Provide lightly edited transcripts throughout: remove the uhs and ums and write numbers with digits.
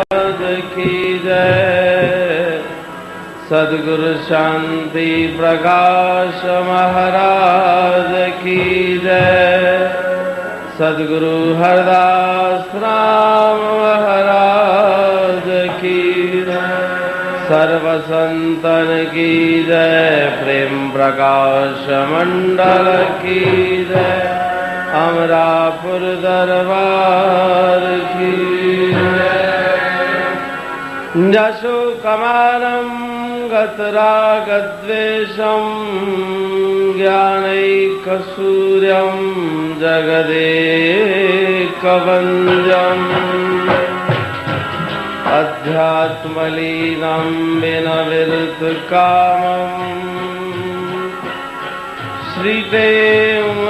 की जय। सद्गुरु शांति प्रकाश महाराज की जय। सद्गुरु हरदास राम महाराज की जय। सर्व संतन की जय। प्रेम प्रकाश मंडल की जय। अमरापुर दरबार की जय। जशो कमानं गतरागद्वेषं ज्ञानैकसूर्यं जगदेकवन्द्यम् अध्यात्मलीनं विनविरतकामम् श्रीते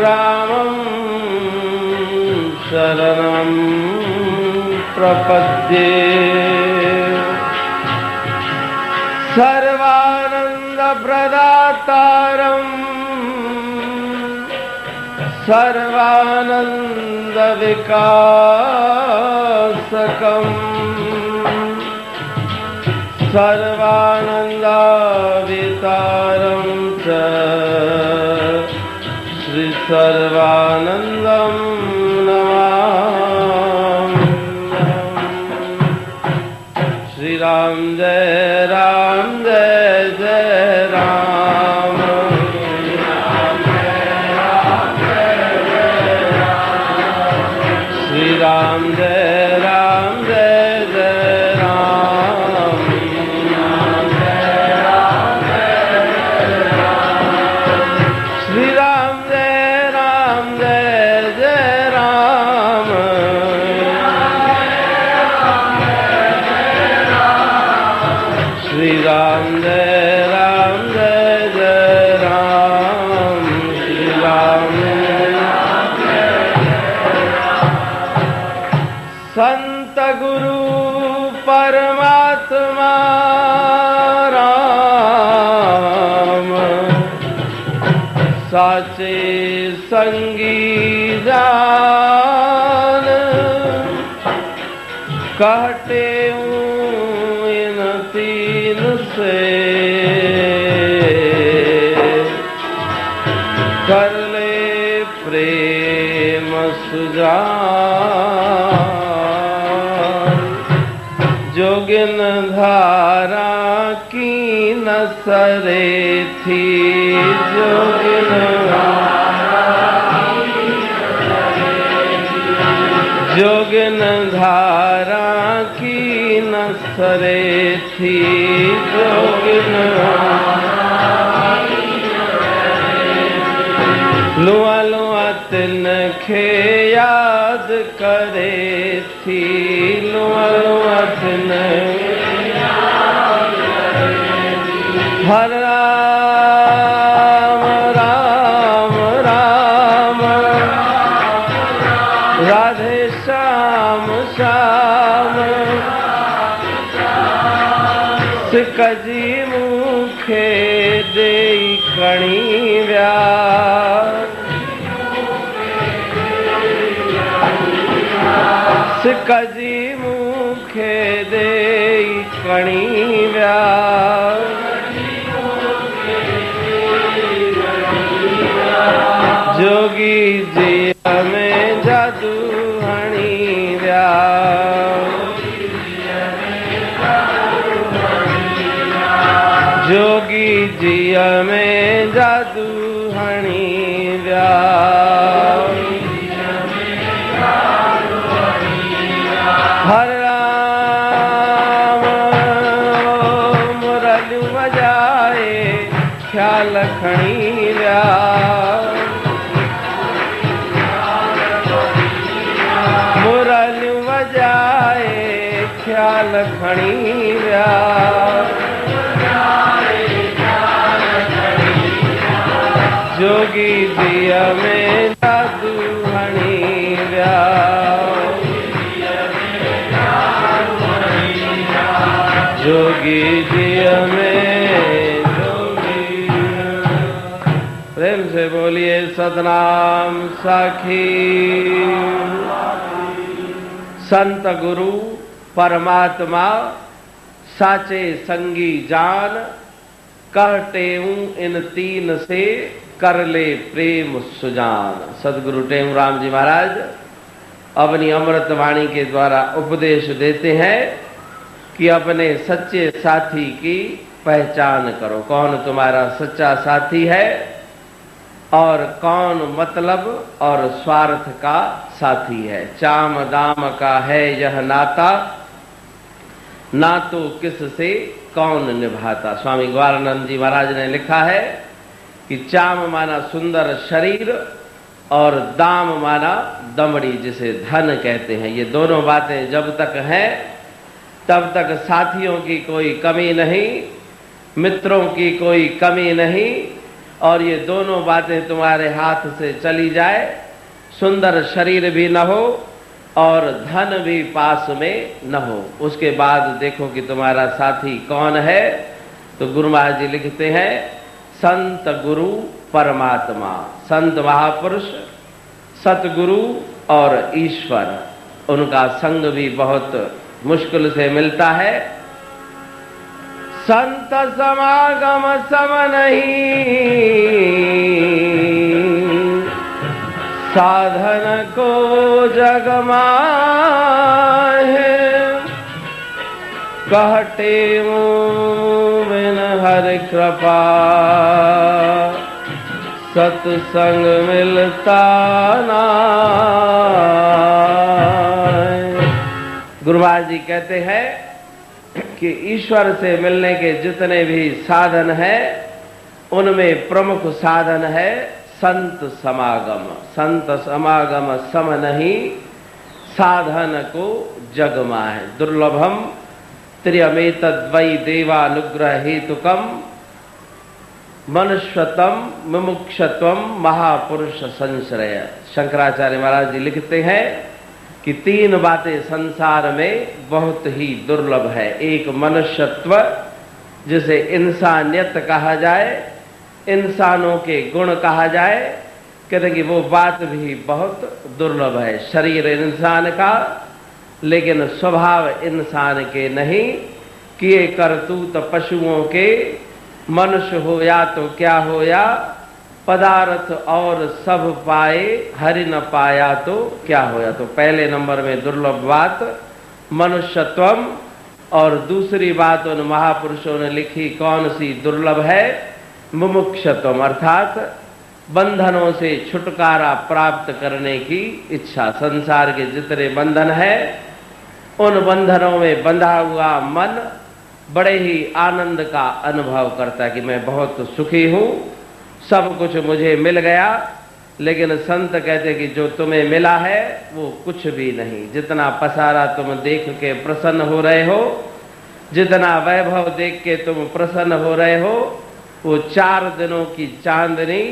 रामं शरणं प्रपद्ये। सर्वानंद प्रदातारं सर्वानंद विकासकं सर्वानंदावितारं च श्री सर्वानंदं नमामि। श्री राम जय राम जय जय राम। श्री राम जय राम जय जय राम। श्री राम जय राम जय जय राम। श्री राम जय राम जय जय राम। श्री राम संत गुरु परमात्मा राम साचे संगी जान। कहते इन तीन से कर ले प्रेम सुजान। जोगिन धारा की न सरे थी जोगिन जोगिन धारा की न सरे थी जोगिन लुआ लुआ तिनखे याद करे थी लुआ लुआ हर राम राम राम राधे श्याम श्याम। सिकजी मुखे दे कणी व्यास। सिकजी मुखे दे कणी व्यास। जोगी जी में जादू हणी व्यास। जोगी जी में जादू हणी व्यास। हर राम मुरली बजाए ख्याल खणी व्यास। मुरली बजाए ख्याल खणी व्यास। जोगी दिया में जादू हणी व्यास। जोगी दिया में जोगी। प्रेम से बोलिए सतनाम साखी। संत गुरु परमात्मा साचे संगी जान, कहते इन तीन से कर ले प्रेम सुजान। सदगुरु टेमराम जी महाराज अपनी अमृत वाणी के द्वारा उपदेश देते हैं कि अपने सच्चे साथी की पहचान करो। कौन तुम्हारा सच्चा साथी है और कौन मतलब और स्वार्थ का साथी है। चाम दाम का है यह नाता, ना तो किससे कौन निभाता। स्वामी ग्वालानंद जी महाराज ने लिखा है कि चाम माना सुंदर शरीर और दाम माना दमड़ी, जिसे धन कहते हैं। ये दोनों बातें जब तक हैं तब तक साथियों की कोई कमी नहीं, मित्रों की कोई कमी नहीं। और ये दोनों बातें तुम्हारे हाथ से चली जाए, सुंदर शरीर भी न हो और धन भी पास में न हो, उसके बाद देखो कि तुम्हारा साथी कौन है। तो गुरु महाराज जी लिखते हैं, संत गुरु परमात्मा, संत महापुरुष सतगुरु और ईश्वर, उनका संग भी बहुत मुश्किल से मिलता है। संत समागम सम नहीं, साधन को जग माहे, कहते बिन हरि कृपा, सत्संग मिलता ना। गुरु महाराज जी कहते हैं कि ईश्वर से मिलने के जितने भी साधन हैं उनमें प्रमुख साधन है संत समागम। संत समागम सम नहीं, साधन को जग माहे। दुर्लभम त्र्यमेतद्वै देवानुग्रह हेतुकम, मनुष्यतम मुमुक्षत्वम महापुरुष संश्रय। शंकराचार्य महाराज जी लिखते हैं कि तीन बातें संसार में बहुत ही दुर्लभ है। एक मनुष्यत्व, जिसे इंसानियत कहा जाए, इंसानों के गुण कहा जाए, कहते कि वो बात भी बहुत दुर्लभ है। शरीर इंसान का, लेकिन स्वभाव इंसान के नहीं। किए करतूत पशुओं के, मनुष्य हो या तो क्या हो या, पदार्थ और सब पाए हरि न पाया तो क्या होया। तो पहले नंबर में दुर्लभ बात मनुष्यत्वम, और दूसरी बात उन महापुरुषों ने लिखी कौन सी दुर्लभ है, मुमुक्षत्वम, अर्थात बंधनों से छुटकारा प्राप्त करने की इच्छा। संसार के जितने बंधन हैं उन बंधनों में बंधा हुआ मन बड़े ही आनंद का अनुभव करता है कि मैं बहुत सुखी हूं, सब कुछ मुझे मिल गया। लेकिन संत कहते कि जो तुम्हें मिला है वो कुछ भी नहीं। जितना पसारा तुम देख के प्रसन्न हो रहे हो, जितना वैभव देख के तुम प्रसन्न हो रहे हो, वो 4 दिनों की चांदनी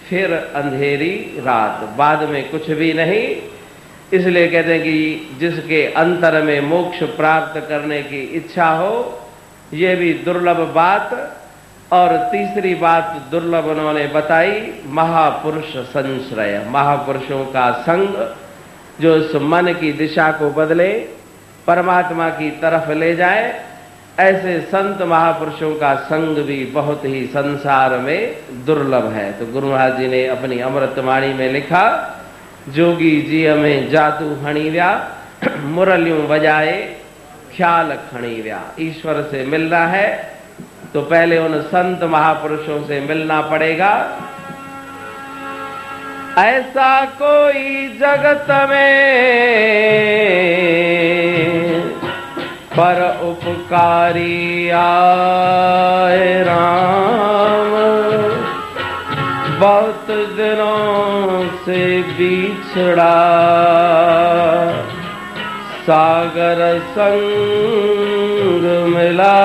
फिर अंधेरी रात, बाद में कुछ भी नहीं। इसलिए कहते हैं कि जिसके अंतर में मोक्ष प्राप्त करने की इच्छा हो, ये भी दुर्लभ बात। और तीसरी बात दुर्लभ उन्होंने बताई, महापुरुष संश्रय, महापुरुषों का संग, जो उस मन की दिशा को बदले, परमात्मा की तरफ ले जाए। ऐसे संत महापुरुषों का संग भी बहुत ही संसार में दुर्लभ है। तो गुरु महाराज जी ने अपनी अमृतवाणी में लिखा, जोगी जी हमें जादू हणीव्या, मुरलियों बजाए ख्याल खणीव्या। ईश्वर से मिलना है तो पहले उन संत महापुरुषों से मिलना पड़ेगा। ऐसा कोई जगत में पर उपकारी आए राम, बहुत दिनों से बिछड़ा सागर संग मिला।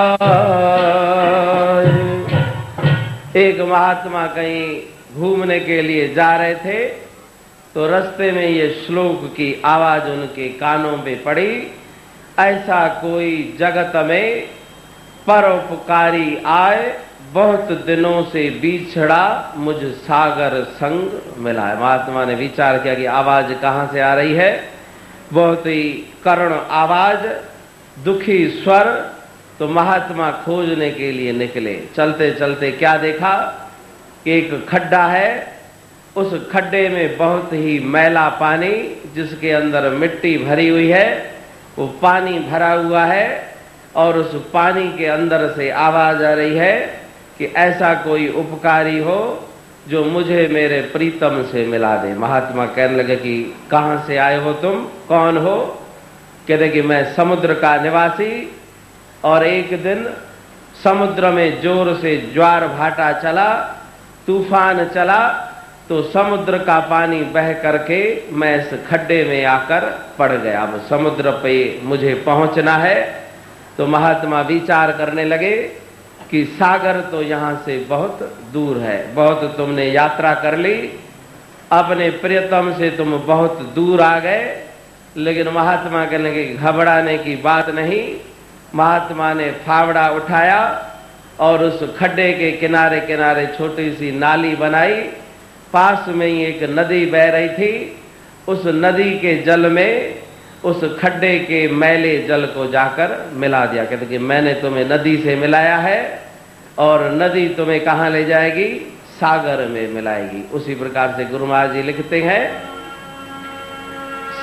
एक महात्मा कहीं घूमने के लिए जा रहे थे तो रास्ते में ये श्लोक की आवाज उनके कानों पे पड़ी, ऐसा कोई जगत में परोपकारी आए, बहुत दिनों से बिछड़ा मुझ सागर संग मिला है। महात्मा ने विचार किया कि आवाज कहाँ से आ रही है। बहुत ही करुण आवाज दुखी स्वर, तो महात्मा खोजने के लिए निकले। चलते चलते क्या देखा कि एक खड्डा है, उस खड्डे में बहुत ही मैला पानी, जिसके अंदर मिट्टी भरी हुई है, वो पानी भरा हुआ है और उस पानी के अंदर से आवाज आ रही है कि ऐसा कोई उपकारी हो जो मुझे मेरे प्रीतम से मिला दे। महात्मा कहने लगे कि कहां से आए हो तुम, कौन हो? कहते कि मैं समुद्र का निवासी, और एक दिन समुद्र में जोर से ज्वार भाटा चला, तूफान चला, तो समुद्र का पानी बह करके मैं इस खड्डे में आकर पड़ गया। अब समुद्र पे मुझे पहुंचना है। तो महात्मा विचार करने लगे कि सागर तो यहां से बहुत दूर है, बहुत तुमने यात्रा कर ली, अपने प्रियतम से तुम बहुत दूर आ गए। लेकिन महात्मा कहने लगे घबराने की बात नहीं। महात्मा ने फावड़ा उठाया और उस खड्डे के किनारे किनारे छोटी सी नाली बनाई। पास में ही एक नदी बह रही थी। उस नदी के जल में उस खड्डे के मैले जल को जाकर मिला दिया। कहते कि मैंने तुम्हें नदी से मिलाया है और नदी तुम्हें कहाँ ले जाएगी? सागर में मिलाएगी। उसी प्रकार से गुरु महाराज जी लिखते हैं,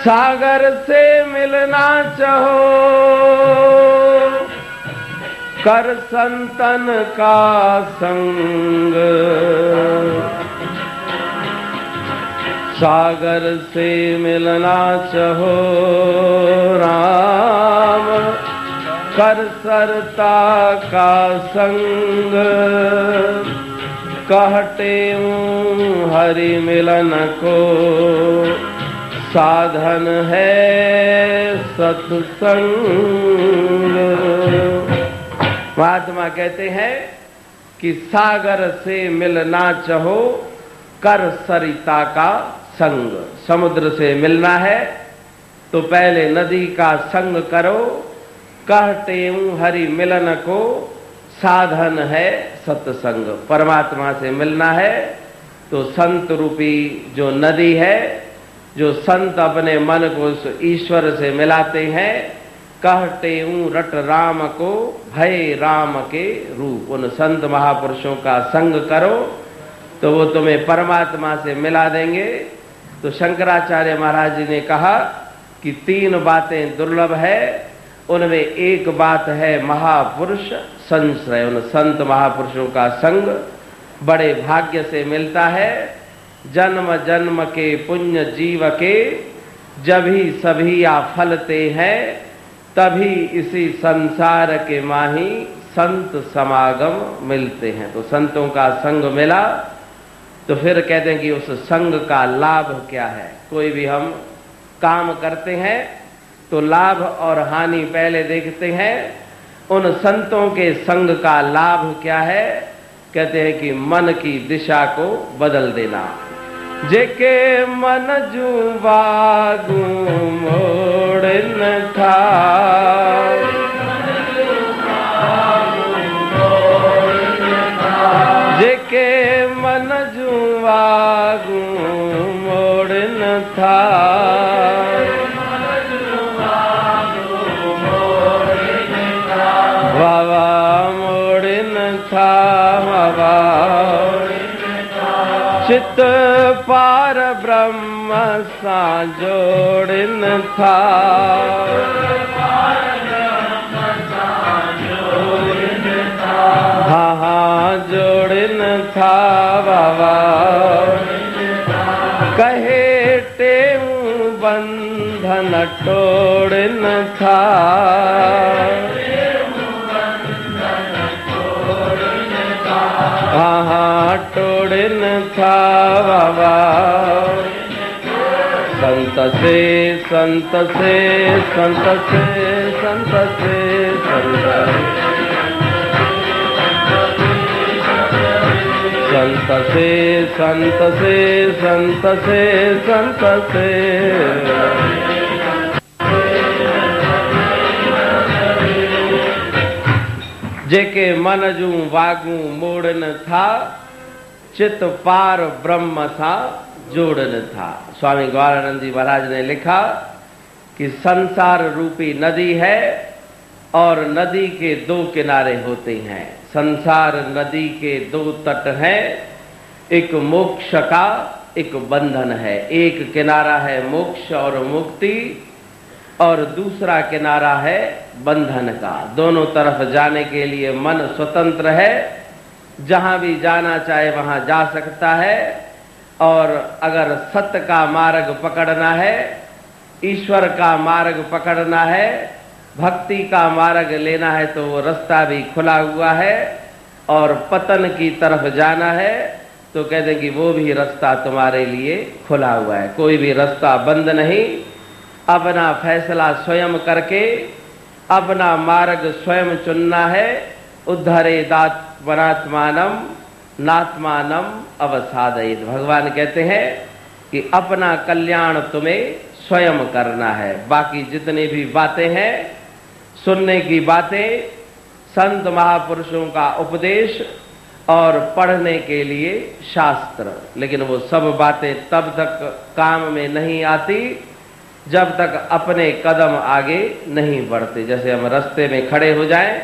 सागर से मिलना चाहो कर संतन का संग, सागर से मिलना चाहो राम कर सरता का संग, कहते हूँ हरि मिलन को साधन है सत्संग। महात्मा कहते हैं कि सागर से मिलना चाहो कर सरिता का संग। समुद्र से मिलना है तो पहले नदी का संग करो। कहते हूँ हरि मिलन को साधन है सत्संग। परमात्मा से मिलना है तो संत रूपी जो नदी है, जो संत अपने मन को उस ईश्वर से मिलाते हैं, कहते हूँ रट राम को भय राम के रूप। उन संत महापुरुषों का संग करो तो वो तुम्हें परमात्मा से मिला देंगे। तो शंकराचार्य महाराज जी ने कहा कि 3 बातें दुर्लभ है, उनमें एक बात है महापुरुष संश्रय। उन संत महापुरुषों का संग बड़े भाग्य से मिलता है। जन्म जन्म के पुण्य जीव के जब ही सभी आ फलते हैं, तभी इसी संसार के माही संत समागम मिलते हैं। तो संतों का संग मिला तो फिर कहते हैं कि उस संग का लाभ क्या है। कोई भी हम काम करते हैं तो लाभ और हानि पहले देखते हैं। उन संतों के संग का लाभ क्या है? कहते हैं कि मन की दिशा को बदल देना। जेके मन जू बागू मोड़न था, जेके मन जू बागू मोड़न था, बाबा मोड़न था, बाबा चित पार ब्रह्म सा जोड़न था, हाँ हाँ जोड़न था बाबा। कहे टेऊ बंधन तोड़न था, हाँ हाँ तोड़न था बाबा। संत से संत से संत से संत से संत से संत से संत से संत से जेके मन जू वागू मोड़न था, चित पार ब्रह्म सा जोड़न था। स्वामी ग्वालानंद जी महाराज ने लिखा कि संसार रूपी नदी है, और नदी के दो किनारे होते हैं। संसार नदी के दो तट हैं, एक मोक्ष का, एक बंधन है। एक किनारा है मोक्ष और मुक्ति और दूसरा किनारा है बंधन का। दोनों तरफ जाने के लिए मन स्वतंत्र है, जहां भी जाना चाहे वहां जा सकता है। और अगर सत्य का मार्ग पकड़ना है, ईश्वर का मार्ग पकड़ना है, भक्ति का मार्ग लेना है तो वो रास्ता भी खुला हुआ है। और पतन की तरफ जाना है तो कहते हैं कि वो भी रास्ता तुम्हारे लिए खुला हुआ है, कोई भी रास्ता बंद नहीं। अपना फैसला स्वयं करके अपना मार्ग स्वयं चुनना है। उद्धरेदात्मनात्मानम नात्मानम अवसादयेत्। भगवान कहते हैं कि अपना कल्याण तुम्हें स्वयं करना है। बाकी जितनी भी बातें हैं, सुनने की बातें, संत महापुरुषों का उपदेश और पढ़ने के लिए शास्त्र, लेकिन वो सब बातें तब तक काम में नहीं आती जब तक अपने कदम आगे नहीं बढ़ते। जैसे हम रास्ते में खड़े हो जाएं,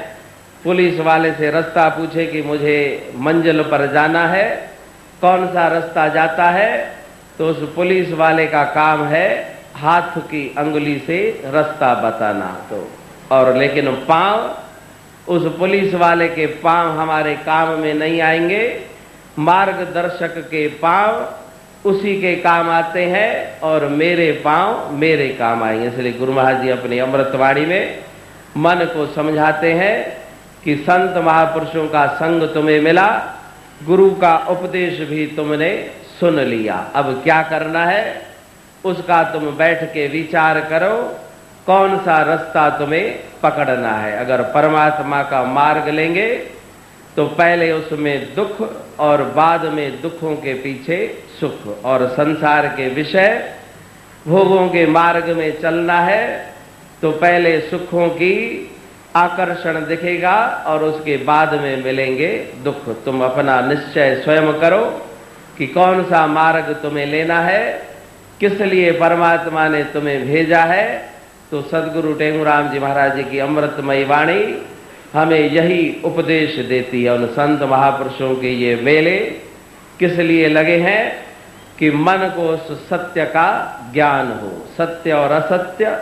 पुलिस वाले से रास्ता पूछे कि मुझे मंजिल पर जाना है, कौन सा रास्ता जाता है, तो उस पुलिस वाले का काम है हाथ की अंगुली से रास्ता बताना। तो और लेकिन पांव, उस पुलिस वाले के पांव हमारे काम में नहीं आएंगे। मार्गदर्शक के पांव उसी के काम आते हैं और मेरे पांव मेरे काम आएंगे। इसलिए गुरु महाराज जी अपनी अमृतवाणी में मन को समझाते हैं कि संत महापुरुषों का संग तुम्हें मिला, गुरु का उपदेश भी तुमने सुन लिया। अब क्या करना है उसका तुम बैठ के विचार करो, कौन सा रास्ता तुम्हें पकड़ना है। अगर परमात्मा का मार्ग लेंगे तो पहले उसमें दुख और बाद में दुखों के पीछे सुख, और संसार के विषय भोगों के मार्ग में चलना है तो पहले सुखों की आकर्षण दिखेगा और उसके बाद में मिलेंगे दुख। तुम अपना निश्चय स्वयं करो कि कौन सा मार्ग तुम्हें लेना है, किस लिए परमात्मा ने तुम्हें भेजा है। तो सदगुरु टेंगुराम जी महाराज जी की अमृतमयी वाणी हमें यही उपदेश देती है। उन संत महापुरुषों के ये मेले किस लिए लगे हैं कि मन को उस सत्य का ज्ञान हो। सत्य और असत्य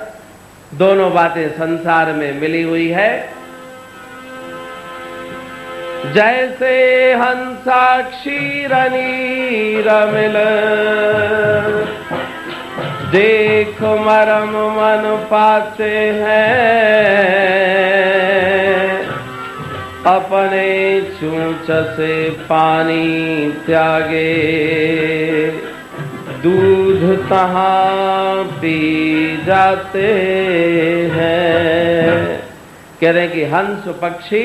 दोनों बातें संसार में मिली हुई है। जैसे हंसा क्षीर नीर मिल, देख मरम मन पाते हैं। अपने चूंच से पानी त्यागे, दूध तहां पी जाते हैं। कह रहे हैं कि हंस पक्षी,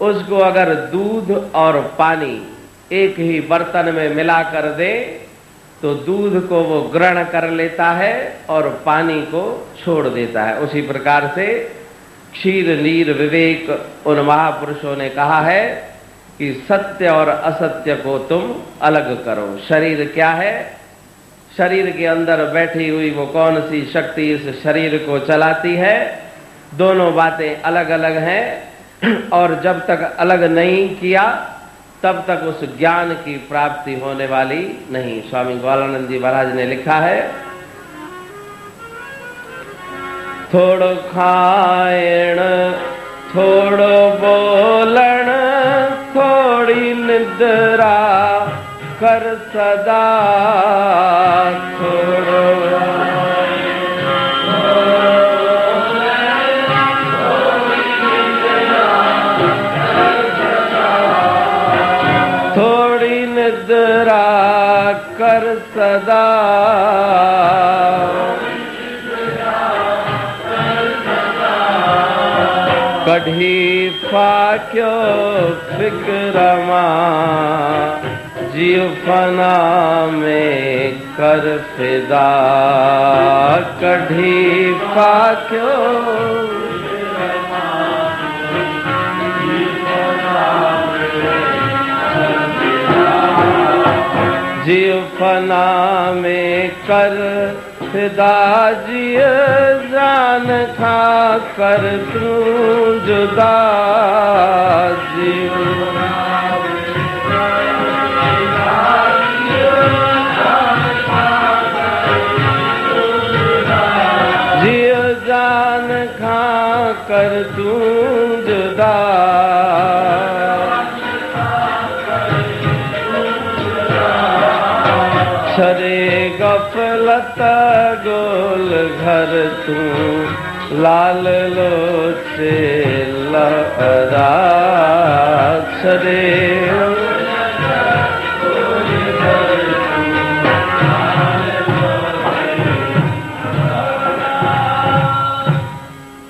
उसको अगर दूध और पानी एक ही बर्तन में मिला कर दे तो दूध को वो ग्रहण कर लेता है और पानी को छोड़ देता है। उसी प्रकार से क्षीर नीर विवेक उन महापुरुषों ने कहा है कि सत्य और असत्य को तुम अलग करो। शरीर क्या है, शरीर के अंदर बैठी हुई वो कौन सी शक्ति इस शरीर को चलाती है, दोनों बातें अलग अलग हैं। और जब तक अलग नहीं किया तब तक उस ज्ञान की प्राप्ति होने वाली नहीं। स्वामी ग्वालानंद जी महाराज ने लिखा है, थोड़ो खाएण थोड़ो बोलण, थोड़ी निद्रा कर सदा। थोड़ो निद्रा कर सदा, कढ़ी फाक्यो फिक्रमा, जीव फना में कर फिदा। कढ़ी फाक्यो जीव फना में कर फिदा जिय जान खा कर तू जुदा जियो जान खा कर तू जुदा छरे गफलत गोल घर तू लाल लोचे लहरा छरे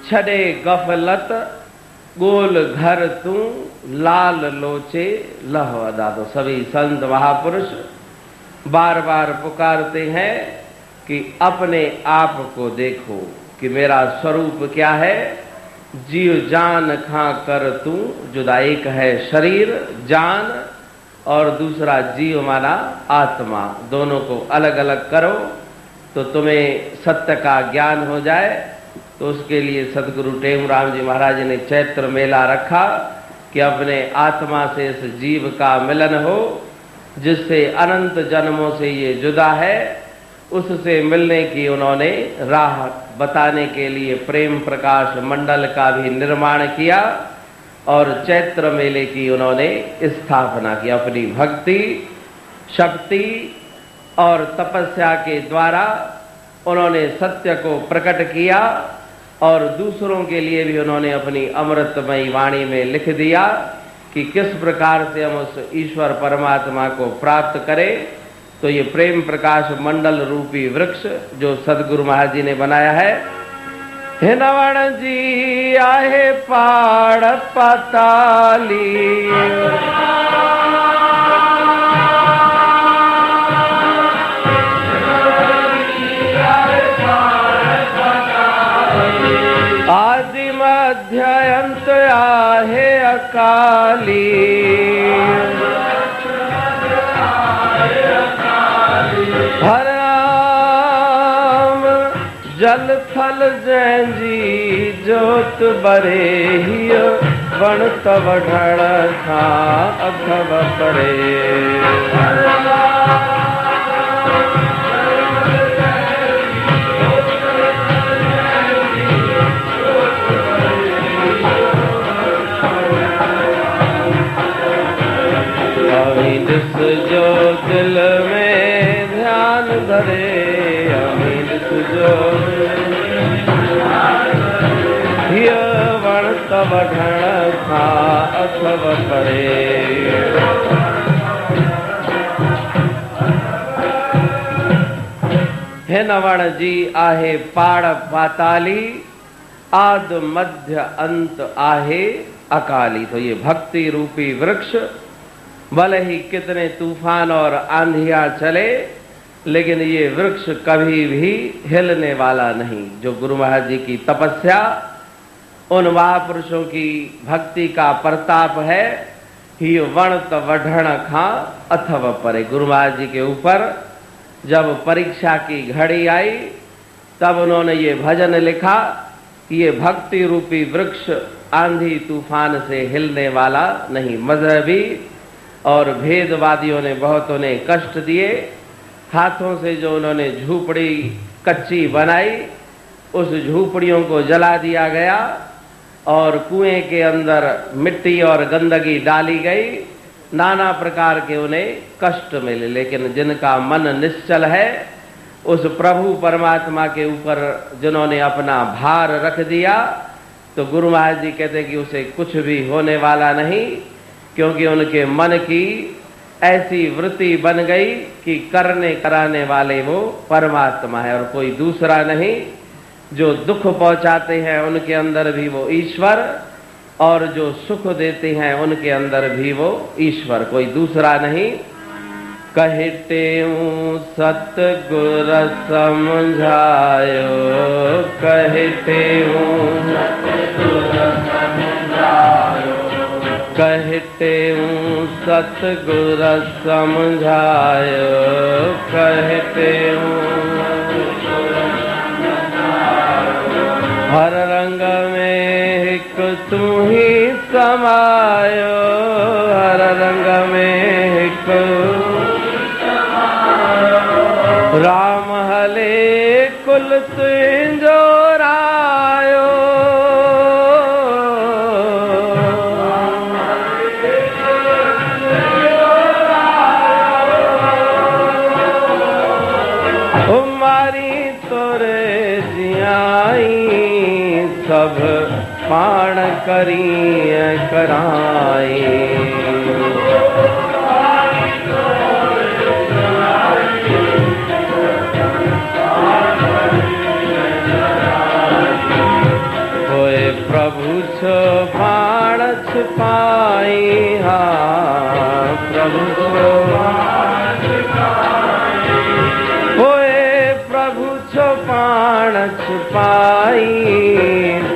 छड़े गफलत गोल घर तू लाल लोचे लहवदा। तो सभी संत महापुरुष बार बार पुकारते हैं कि अपने आप को देखो कि मेरा स्वरूप क्या है। जीव जान खा कर तू जुदा, एक है शरीर जान और दूसरा जीव माना आत्मा, दोनों को अलग अलग करो तो तुम्हें सत्य का ज्ञान हो जाए। तो उसके लिए सदगुरु टेमराम जी महाराज ने चैत्र मेला रखा कि अपने आत्मा से इस जीव का मिलन हो, जिससे अनंत जन्मों से ये जुदा है, उससे मिलने की उन्होंने राह बताने के लिए प्रेम प्रकाश मंडल का भी निर्माण किया और चैत्र मेले की उन्होंने स्थापना की। अपनी भक्ति शक्ति और तपस्या के द्वारा उन्होंने सत्य को प्रकट किया और दूसरों के लिए भी उन्होंने अपनी अमृतमयी वाणी में लिख दिया कि किस प्रकार से हम उस ईश्वर परमात्मा को प्राप्त करें। तो ये प्रेम प्रकाश मंडल रूपी वृक्ष जो सदगुरु महाराज जी ने बनाया है। हिनवण जी आहे पाड़ पताली, आदि मध्य अंत आहे अकाली, हर नाम जल थल जैंजी जोत बरे हिय वण तव ढण था अथव परे। जो दिल में ध्यान धरे, अमित जो हिय वण तव ढण था अथव परे। हिनवण जी आहे पाड़ पाताली, आद मध्य अंत आहे अकाली। तो ये भक्ति रूपी वृक्ष भले ही कितने तूफान और आंधियां चले, लेकिन ये वृक्ष कभी भी हिलने वाला नहीं। जो गुरु महाराज जी की तपस्या, उन महापुरुषों की भक्ति का प्रताप है। ही वण तवढ़ण खा अथव परे। गुरु महाराज जी के ऊपर जब परीक्षा की घड़ी आई, तब उन्होंने ये भजन लिखा कि ये भक्ति रूपी वृक्ष आंधी तूफान से हिलने वाला नहीं। मजहबी और भेदवादियों ने बहुत उन्हें कष्ट दिए, हाथों से जो उन्होंने झूपड़ी कच्ची बनाई, उस झूपड़ियों को जला दिया गया और कुएं के अंदर मिट्टी और गंदगी डाली गई। नाना प्रकार के उन्हें कष्ट मिले, लेकिन जिनका मन निश्चल है, उस प्रभु परमात्मा के ऊपर जिन्होंने अपना भार रख दिया, तो गुरु महाराज जी कहते हैं कि उसे कुछ भी होने वाला नहीं, क्योंकि उनके मन की ऐसी वृत्ति बन गई कि करने कराने वाले वो परमात्मा है और कोई दूसरा नहीं। जो दुख पहुंचाते हैं उनके अंदर भी वो ईश्वर, और जो सुख देते हैं उनके अंदर भी वो ईश्वर, कोई दूसरा नहीं। कहते हूँ सतगुर समझायो, कहते हूँ कहते हूँ सतगुर समझायो, कहते हूँ हर रंग में एक तू ही समायो, हर रंग में एक राम हले कुल तुझो रायो। मारी तोरे जियाई सब पाण करी कराई। होए प्रभु छो पाण छुपाई, हाँ प्रभु छो पाण छुपाई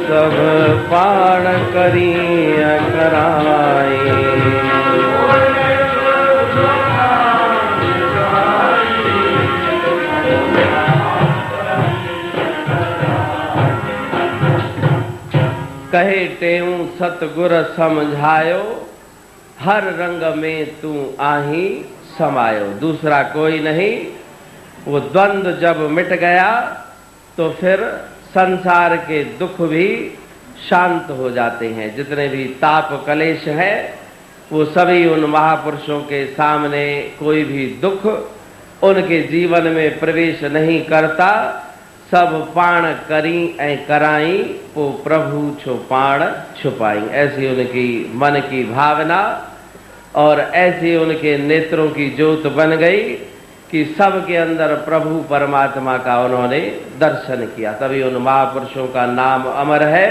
सब पाण करी कराई। कहे टेऊ सतगुर समझायो, हर रंग में तू आही समायो। दूसरा कोई नहीं। वो द्वंद्व जब मिट गया तो फिर संसार के दुख भी शांत हो जाते हैं। जितने भी ताप कलेश हैं वो सभी उन महापुरुषों के सामने, कोई भी दुख उनके जीवन में प्रवेश नहीं करता। सब पाण करी ऐं कराई, वो प्रभु छो पाण छुपाई। ऐसी उनकी मन की भावना और ऐसी उनके नेत्रों की ज्योत बन गई कि सबके अंदर प्रभु परमात्मा का उन्होंने दर्शन किया। तभी उन महापुरुषों का नाम अमर है।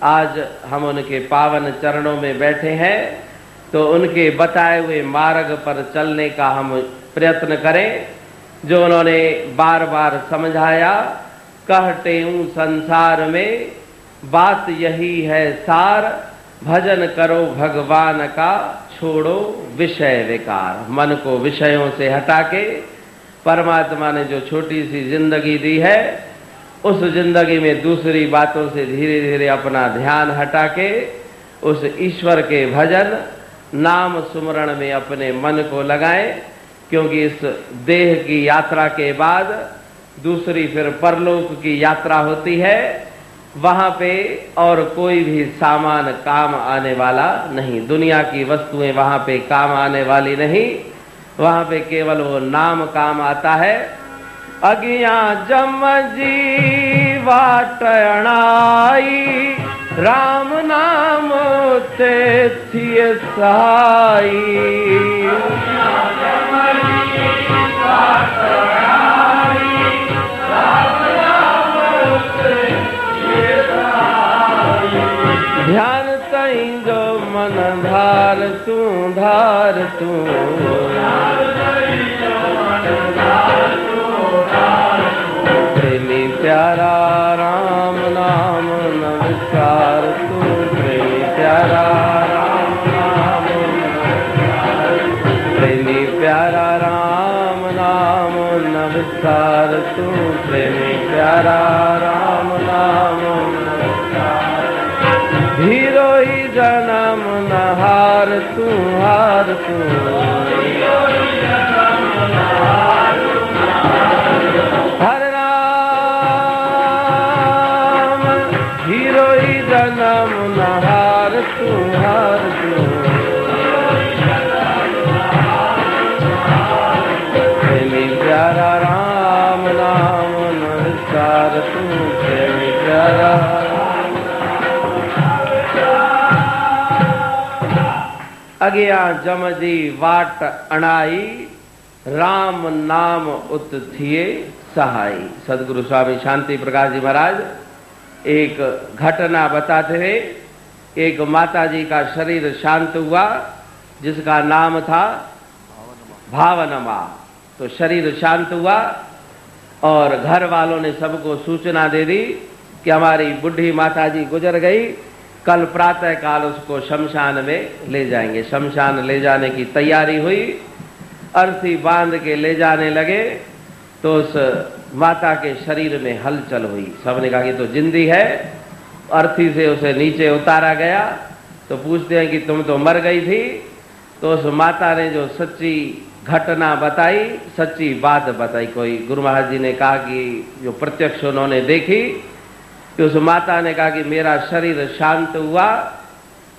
आज हम उनके पावन चरणों में बैठे हैं तो उनके बताए हुए मार्ग पर चलने का हम प्रयत्न करें, जो उन्होंने बार बार समझाया। कहते हूँ संसार में बात यही है सार, भजन करो भगवान का छोड़ो विषय विकार। मन को विषयों से हटा के परमात्मा ने जो छोटी सी जिंदगी दी है, उस जिंदगी में दूसरी बातों से धीरे धीरे अपना ध्यान हटा के उस ईश्वर के भजन नाम सुमरण में अपने मन को लगाएं। क्योंकि इस देह की यात्रा के बाद दूसरी फिर परलोक की यात्रा होती है। वहां पे और कोई भी सामान काम आने वाला नहीं, दुनिया की वस्तुएं वहां पे काम आने वाली नहीं। वहां पे केवल वो नाम काम आता है। अगिया जम जी वाट अणाई, राम नाम ते थिए सहाई। ध्यान तई जो मन धार तू, धार तू, प्रेमी प्यारा राम नाम न विसार तू, प्रेमी प्यारा राम नाम, प्रेमी प्यारा राम नाम न विसार तू, प्रेमी प्यारा राम नाम न विसार। हीरो ही जन्म न हार तू, हार तू, हर राम हीरो ही जन्म न हार तू, हार तू, प्रेमी प्यारा राम नाम न विसार तू, प्रेमी प्यारा। अगिया जमजी वाट अणाई, राम नाम उत थिए सहाई। सदगुरु स्वामी शांति प्रकाश जी महाराज एक घटना बताते हुए, एक माता जी का शरीर शांत हुआ जिसका नाम था भावनमा। तो शरीर शांत हुआ और घर वालों ने सबको सूचना दे दी कि हमारी बुढ़ी माता जी गुजर गई, कल प्रातः काल उसको शमशान में ले जाएंगे। शमशान ले जाने की तैयारी हुई, अर्थी बांध के ले जाने लगे। तो उस माता के शरीर में हलचल हुई। सबने कहा कि तो जिंदी है। अर्थी से उसे नीचे उतारा गया तो पूछते हैं कि तुम तो मर गई थी। तो उस माता ने जो सच्ची घटना बताई, सच्ची बात बताई। कोई गुरु महाराज जी ने कहा कि जो प्रत्यक्ष उन्होंने देखी कि उस माता ने कहा कि मेरा शरीर शांत हुआ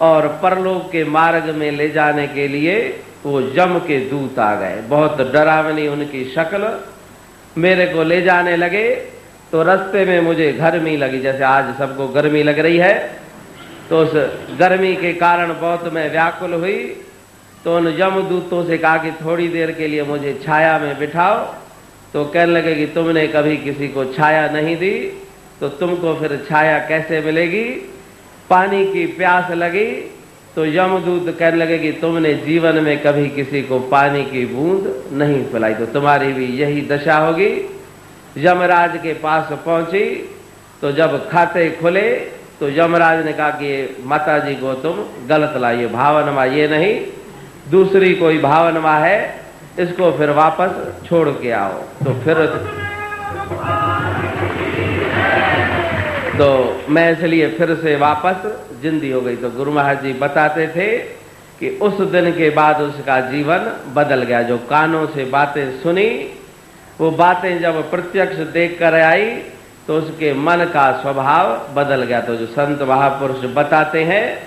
और परलोक के मार्ग में ले जाने के लिए वो यम के दूत आ गए। बहुत डरावनी उनकी शक्ल, मेरे को ले जाने लगे। तो रास्ते में मुझे गर्मी लगी, जैसे आज सबको गर्मी लग रही है। तो उस गर्मी के कारण बहुत मैं व्याकुल हुई। तो उन यमदूतों से कहा कि थोड़ी देर के लिए मुझे छाया में बिठाओ। तो कहने लगे कि तुमने कभी किसी को छाया नहीं दी तो तुमको फिर छाया कैसे मिलेगी। पानी की प्यास लगी तो यमदूत कहने लगे कि तुमने जीवन में कभी किसी को पानी की बूंद नहीं पिलाई, तो तुम्हारी भी यही दशा होगी। यमराज के पास पहुंची तो जब खाते खुले तो यमराज ने कहा कि माता जी को तुम गलत लाइए, भावनमा ये नहीं, दूसरी कोई भावनमा है, इसको फिर वापस छोड़ के आओ। तो मैं इसलिए फिर से वापस जिंदी हो गई। तो गुरु महाराज जी बताते थे कि उस दिन के बाद उसका जीवन बदल गया। जो कानों से बातें सुनी, वो बातें जब प्रत्यक्ष देख कर आई तो उसके मन का स्वभाव बदल गया। तो जो संत महापुरुष बताते हैं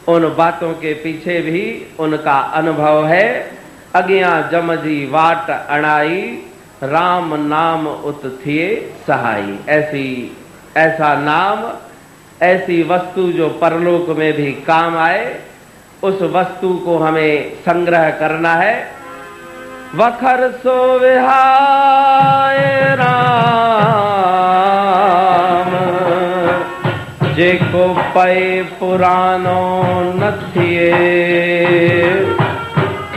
उन बातों के पीछे भी उनका अनुभव है। अगियां जमजी वाट अणाई, राम नाम उत थिए सहाई। ऐसा नाम, ऐसी वस्तु जो परलोक में भी काम आए, उस वस्तु को हमें संग्रह करना है। वखर सो विहाय राम, जेको पए पुरानो न थिए,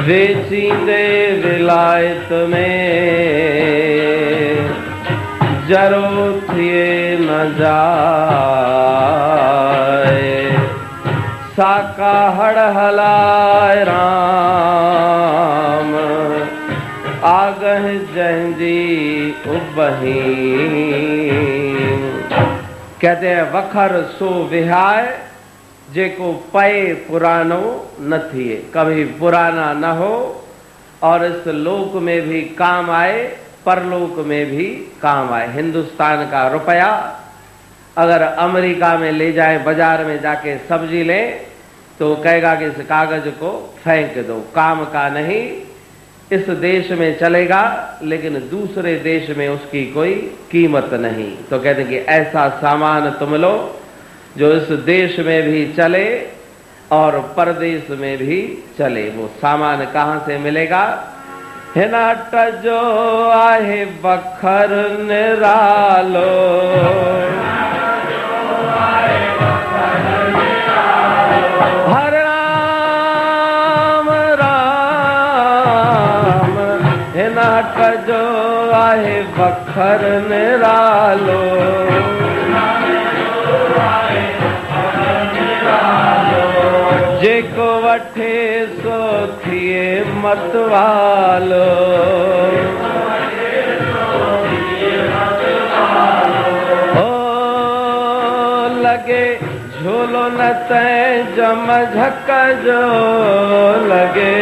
वेचींदे विलायत में, जरो थिए न जाए। साका हड़ हलाए राम, आगह जंजी उबही। कहते हैं वखर सो विहाय, जेको पए पुरानो न थिए, कभी पुराना न हो और इस लोक में भी काम आए, परलोक में भी काम आए। हिंदुस्तान का रुपया अगर अमेरिका में ले जाए, बाजार में जाके सब्जी ले, तो कहेगा कि इस कागज को फेंक दो, काम का नहीं, इस देश में चलेगा लेकिन दूसरे देश में उसकी कोई कीमत नहीं। तो कहते हैं कि ऐसा सामान तुम लो जो इस देश में भी चले और परदेश में भी चले। वो सामान कहाँ से मिलेगा? हिनाट जो आहे बखर निरालो, हर राम राम। हिनाट जो आहे बखर निरालो, जेको वठे सो थिए मतवालो। ओ लगे झोलो न तैं जम झक जो लगे,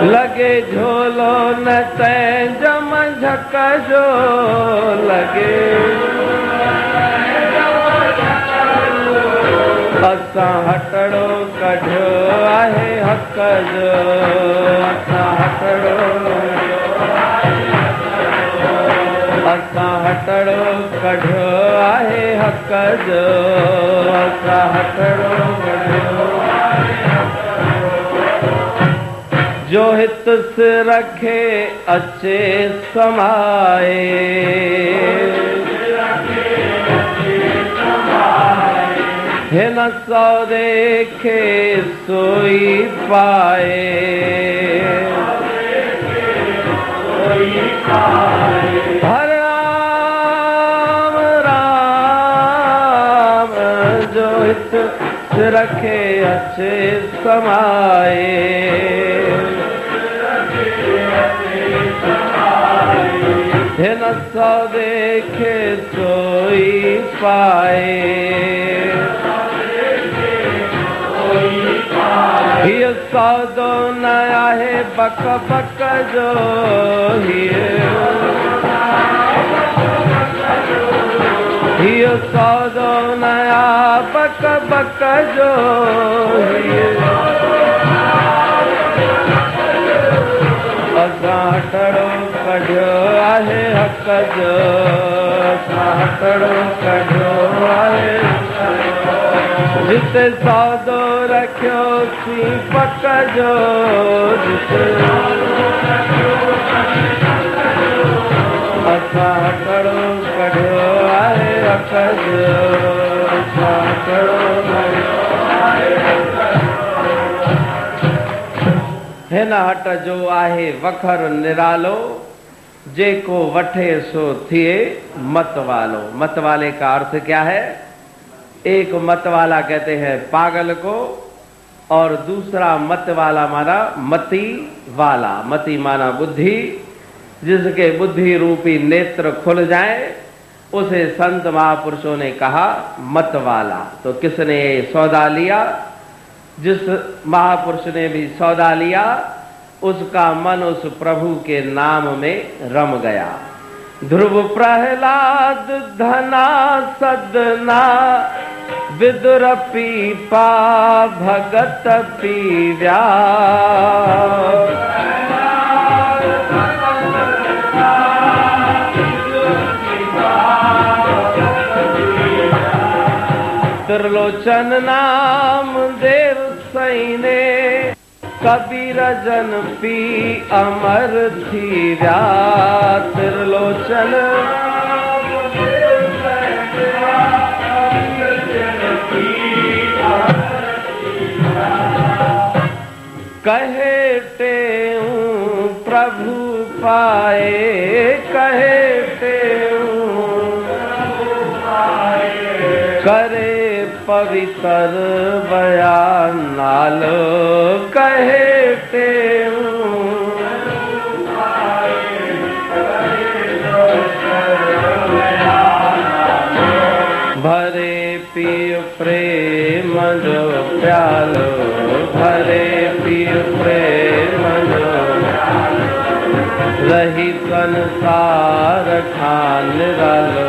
लगे झोलो न तैं जम झक जो लगे। असां हटड़ो कढियो आहे हक़ जो, असां हटड़ो कढियो आहे हक़ जो, असां हटड़ो कढियो। जो हित सिर खे अचे समाए, हिन सौदे खे सोई पाए। हर राम राम, जो हित सिर खे अचे समाए। हे न सो देखे सोई पाए, हिय सौदो न आहे बक बक जो, हिय सौदो न आ बक बक जो, असां हटड़ो कढियो आहे हक़ जो, असां हटड़ो कढियो आहे, जिते सौदो रखियो सी पक जो, असां हटड़ो कढियो आहे हक़ जो, असां हटड़ो कढियो आहे हक़ जो। हिन हट जो आहे वखर निरालो, जेको वठे सो थिए मत वालो। मत वाले का अर्थ क्या है? एक मत वाला कहते हैं पागल को, और दूसरा मत वाला माना मति वाला। मति माना बुद्धि, जिसके बुद्धि रूपी नेत्र खुल जाए उसे संत महापुरुषों ने कहा मत वाला। तो किसने सौदा लिया? जिस महापुरुष ने भी सौदा लिया उसका मन उस प्रभु के नाम में रम गया। ध्रुव प्रहलाद धना सदना, विदुर पीपा भगत पीव्या, त्रिलोचन नाम देव सैने, कबीर जन पी अमर थीरा। त्रिलोचन कहे तेऊं प्रभु पाए, कहे तेऊं करे पवित्र बयान नालो, कहे तेऊं भरे पिय प्रेम जो प्यालो, भरे पिय प्रेम जो रही संसार खान निरालो,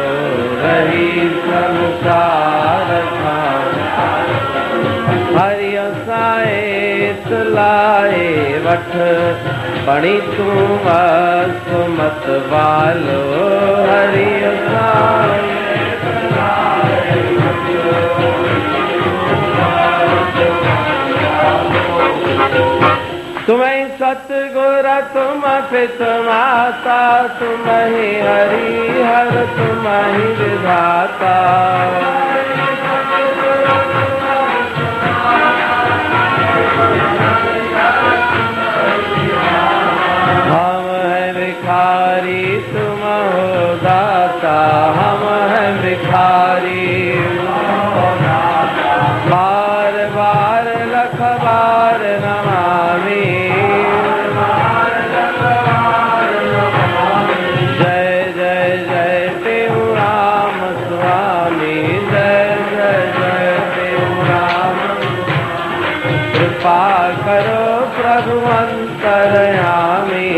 रही संसार खान। हरि असाए तुलाए वठ, बणी तूं सुमत वालो, हरि असाए तुम्हें सतगुर तुम पित माता, तुम ही हरि हर तुम ही विधाता। हम हैं भिखारी तुम हो दाता, हम हैं भिखारी बार बार लख बार नमामि, जय जय जय तेऊ राम स्वामी, जय जय जय तेऊ राम। कृपा करो प्रभु अंतर्यामी,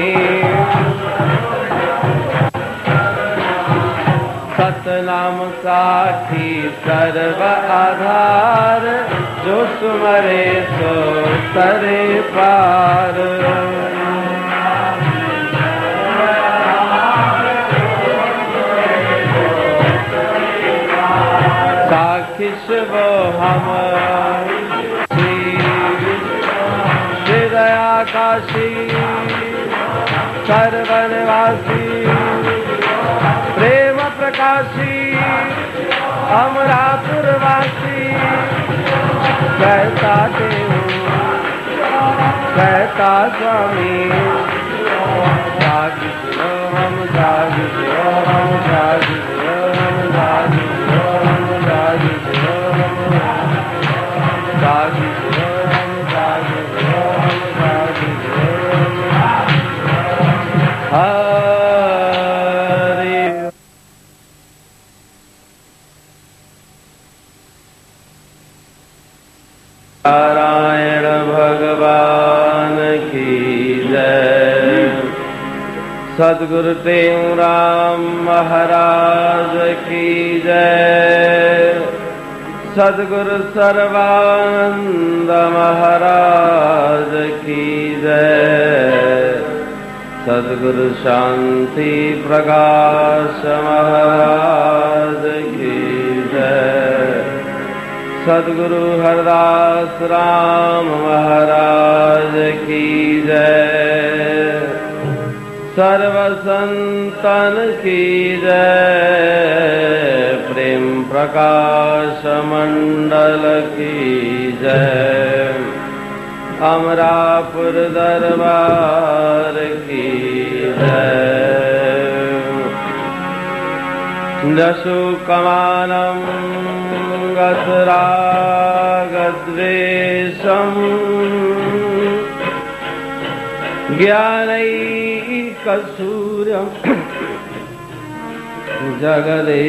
सतनाम साखी सर्व आधार, जो सुमरे सो तरे पार। साखी शिव हम हृदया काशी, सर्वनिवासी प्रेम प्रकाशी, अमरापुरवासी। कहता देव कहता स्वामी, जागी जियो हम, जागी जियो हम, जागी जियो हम, जागी जियो हम, जागी जियो हम, जागी जियो हम, जागी जियो हम, जागी जियो हम। नारायण भगवान की जय। सद्गुरु टेऊराम महाराज की जय। सद्गुरु सर्वानंद महाराज की जय। सद्गुरु शांति प्रकाश महाराज की जय। सद्गुरु हरदास राम महाराज की जय। सर्व संतन की जय। प्रेम प्रकाश मंडल की जय। अमरापुर दरबार की जय। जशुकमानं गतरागद्वेषं ज्ञानैकसूर्यं जगदेकवन्द्यम्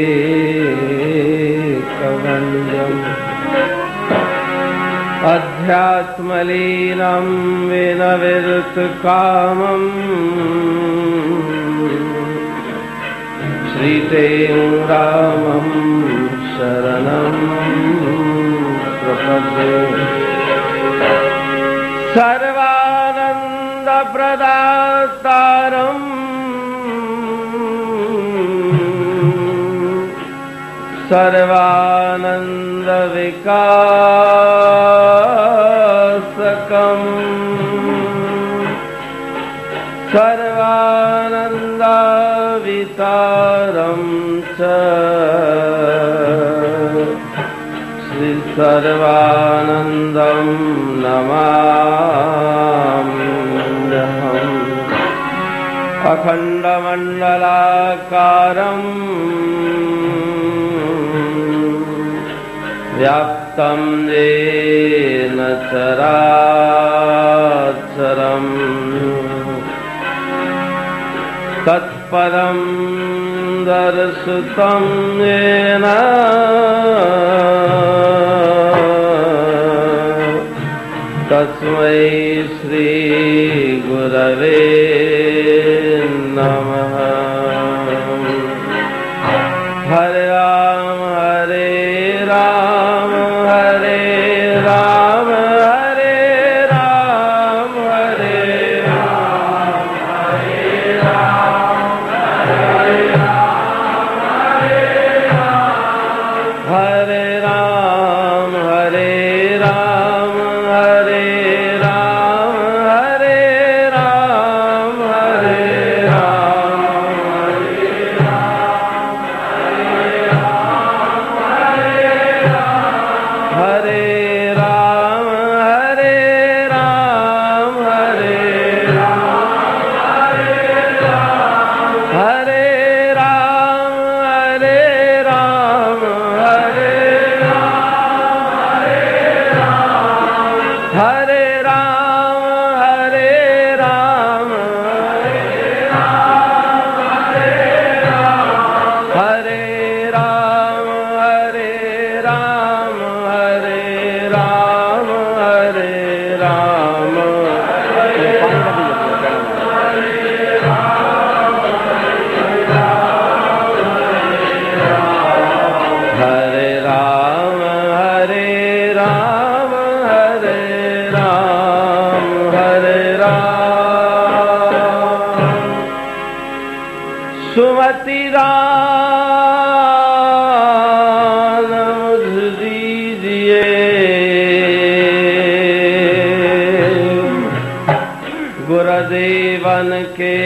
अध्यात्मलीनं विनविरतकामं श्रीटेऊरामं शरणं प्रपद्ये। सर्वानन्दप्रदातारं सर्वानन्दविकासकं सर्वानन्दावितारं च श्री सर्वानन्दं नमाम्यहम्। अखण्डमण्डलाकारं व्याप्तं येन चराचरं तत्पदं दर्शितं येन तस्मै श्री गुरवे नमः। हरे राम हरे राम हरे राम हरे राम हरे राम हरे राम हरे राम हरे राम हरे राम हरे राम हरे राम हरे सुमति दान मुझ दीजिए, गुरुदेवन के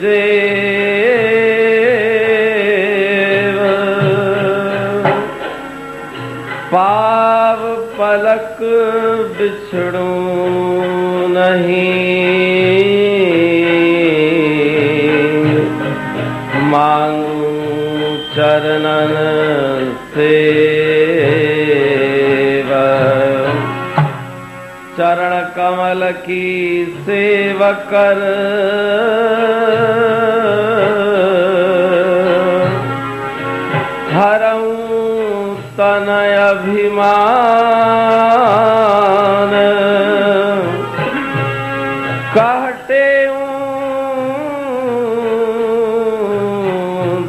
देव, पाव पलक बिछड़ूं नहीं, मांगू चरणन सेव, चरण कमल की सेव कर, हरऊं तनय अभिमान कहते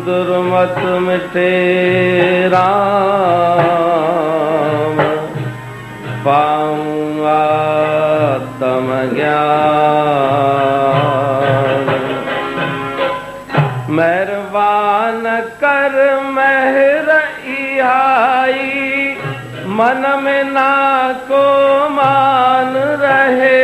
दुर्मत मिटे राम पाऊंगा तम ज्ञान मेहरबान कर मेहर इहाई मन में ना को मान रहे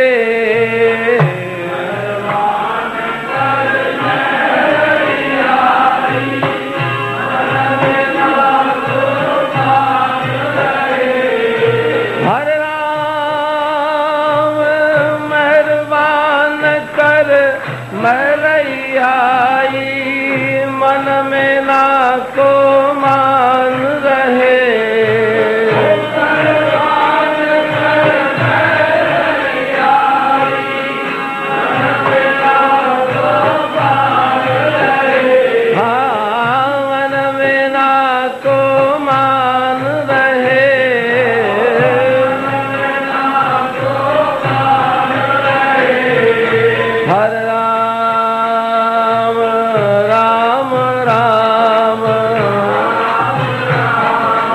मन में ना को मान रहे हाँ मन में ना को मान रहे हर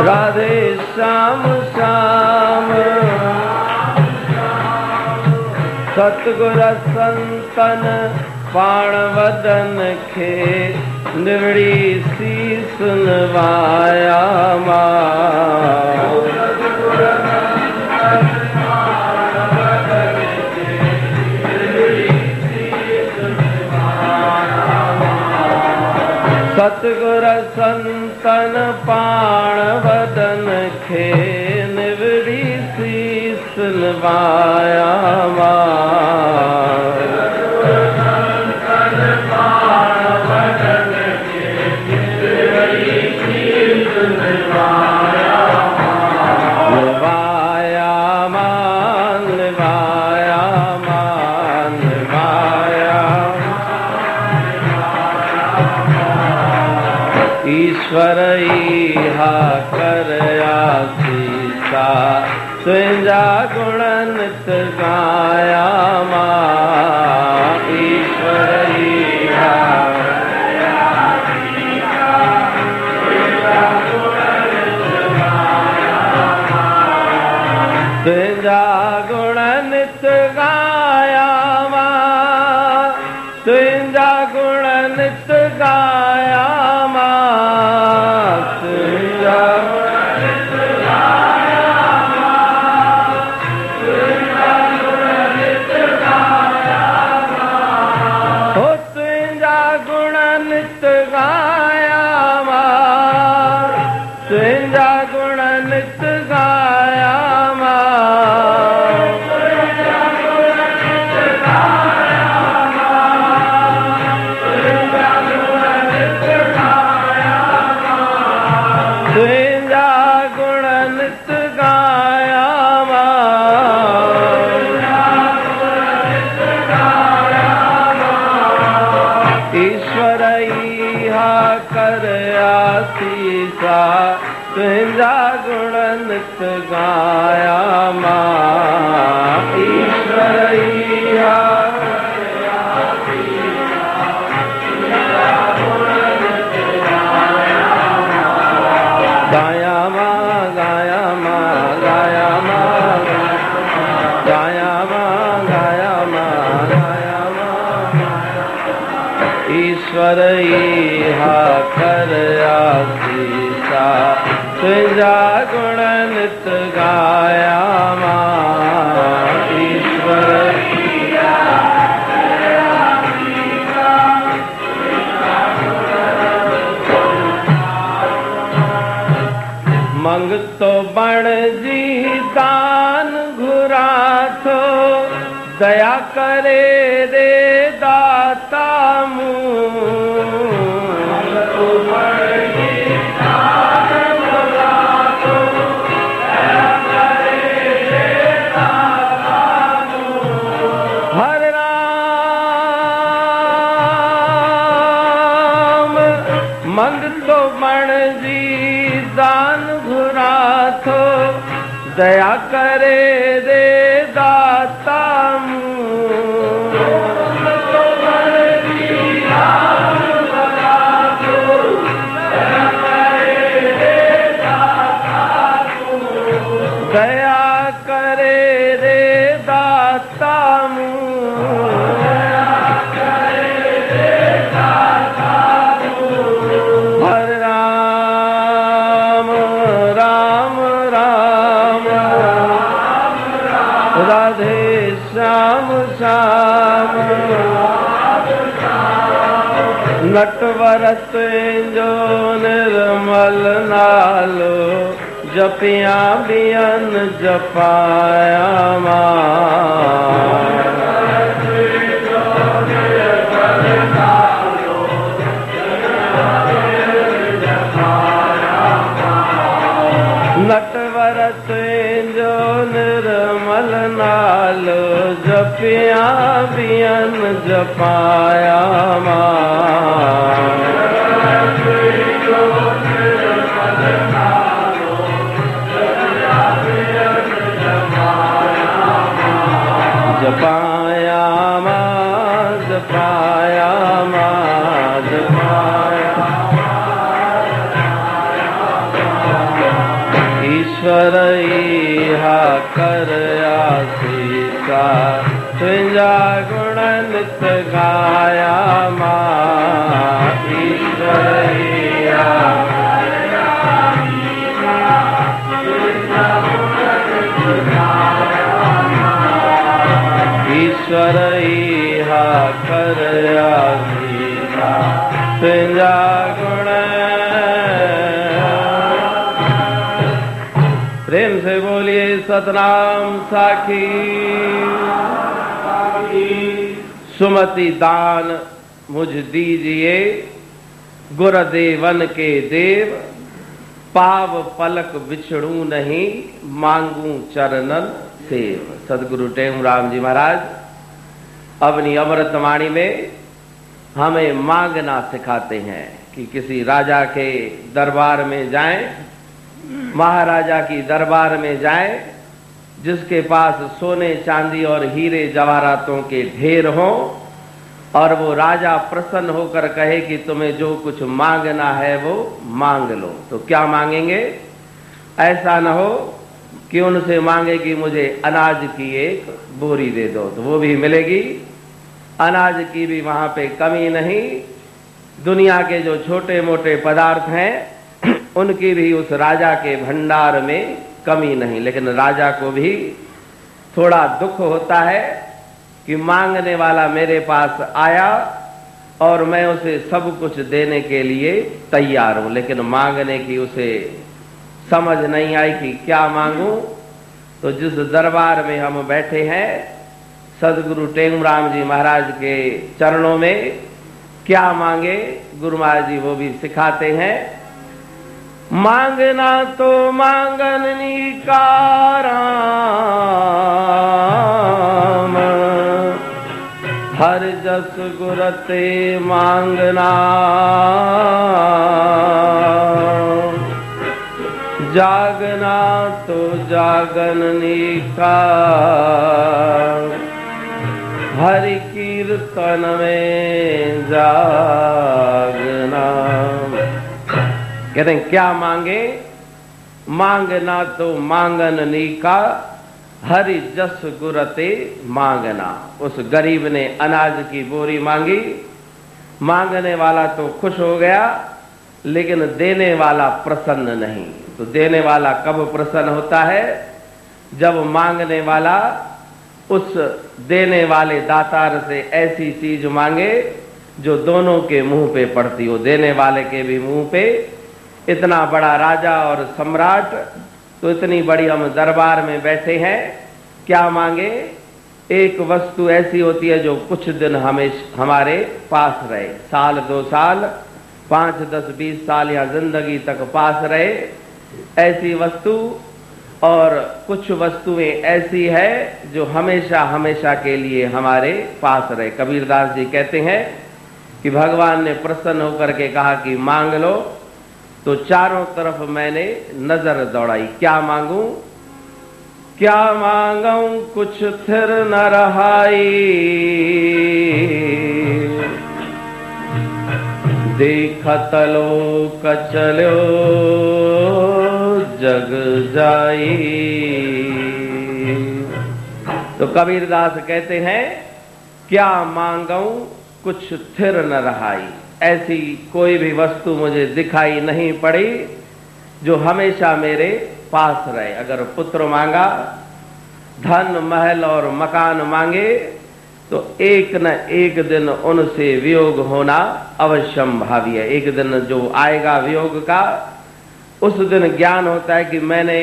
राधे श्याम श्याम सतगुर संतन पाण वदन खे निवड़ी शीस नवाया सतगुर संतन पाण वदन खे निवड़ी शीस नवाया ईश्वर इहा करया सीसा तुंहिंजा गुण नित गाया मां ईश्वर इहा तुंहिंजा गुण नित गाया मां तुंहिंजा गुण नित गाया तुंहिंजा गुण नित गाया मां ईश्वर इहा गाया मां गाया मां गाया मां गाया मां गाया मां गाया मां ईश्वर इहा करया सीसा तुंहिंजा गुण नित गाया मां ईश्वर मंग तो बण जी दान घुरा थो दया करे रे दाता मंग तो बण जी दान घुरा दया करे रे दाता दया करे रे दाता हरे राम राम राम राधे श्याम श्याम नटवरत जो निर्मल नालो जपिया बियन जपाया नटवरत जो निर्मल नालो जपिया बियन जपाया जपाया जपाया जपाया ईश्वर इहा कर आसीसा तुझा गुण नित गाया ईश्वर इहा ईश्वर इहा कर आसीसा तुझा गुण। प्रेम से बोलिए सतनाम साखी। सुमति दान मुझ दीजिए गुरुदेवन के देव पाव पलक बिछड़ू नहीं मांगू चरणन सेव। सदगुरु टेमराम जी महाराज अपनी अमृतवाणी में हमें मांगना सिखाते हैं कि किसी राजा के दरबार में जाएं, महाराजा की दरबार में जाएं, जिसके पास सोने चांदी और हीरे जवाहरातों के ढेर हों और वो राजा प्रसन्न होकर कहे कि तुम्हें जो कुछ मांगना है वो मांग लो। तो क्या मांगेंगे? ऐसा न हो कि उनसे मांगे कि मुझे अनाज की एक बोरी दे दो, तो वो भी मिलेगी। अनाज की भी वहां पे कमी नहीं। दुनिया के जो छोटे मोटे पदार्थ हैं उनकी भी उस राजा के भंडार में कमी नहीं। लेकिन राजा को भी थोड़ा दुख होता है कि मांगने वाला मेरे पास आया और मैं उसे सब कुछ देने के लिए तैयार हूं, लेकिन मांगने की उसे समझ नहीं आई कि क्या मांगूं। तो जिस दरबार में हम बैठे हैं सदगुरु टेमराम जी महाराज के चरणों में क्या मांगे, गुरु महाराज जी वो भी सिखाते हैं। मांगना तो मांगन निकाराम हर जस गुरते मांगना जागना तो जागन निकार हरि कीर्तन में जागना। कहते हैं क्या मांगे? मांगना तो मांगन नीका हरि जस गुरते मांगना। उस गरीब ने अनाज की बोरी मांगी, मांगने वाला तो खुश हो गया लेकिन देने वाला प्रसन्न नहीं। तो देने वाला कब प्रसन्न होता है? जब मांगने वाला उस देने वाले दातार से ऐसी चीज मांगे जो दोनों के मुंह पे पड़ती हो, देने वाले के भी मुंह पे। इतना बड़ा राजा और सम्राट, तो इतनी बड़ी हम दरबार में बैठे हैं, क्या मांगे? एक वस्तु ऐसी होती है जो कुछ दिन हमारे पास रहे, साल 2 साल 5 10 20 साल या जिंदगी तक पास रहे, ऐसी वस्तु। और कुछ वस्तुएं ऐसी है जो हमेशा हमेशा के लिए हमारे पास रहे। कबीरदास जी कहते हैं कि भगवान ने प्रसन्न होकर के कहा कि मांग लो, तो चारों तरफ मैंने नजर दौड़ाई, क्या मांगूं? क्या मांगूं कुछ थिर न रहाई, देखत लोक चलो जग जाई। तो कबीरदास कहते हैं क्या मांगूं कुछ थिर न रहाई, ऐसी कोई भी वस्तु मुझे दिखाई नहीं पड़ी जो हमेशा मेरे पास रहे। अगर पुत्र मांगा, धन महल और मकान मांगे तो एक न एक दिन उनसे वियोग होना अवश्यंभावी है। एक दिन जो आएगा वियोग का, उस दिन ज्ञान होता है कि मैंने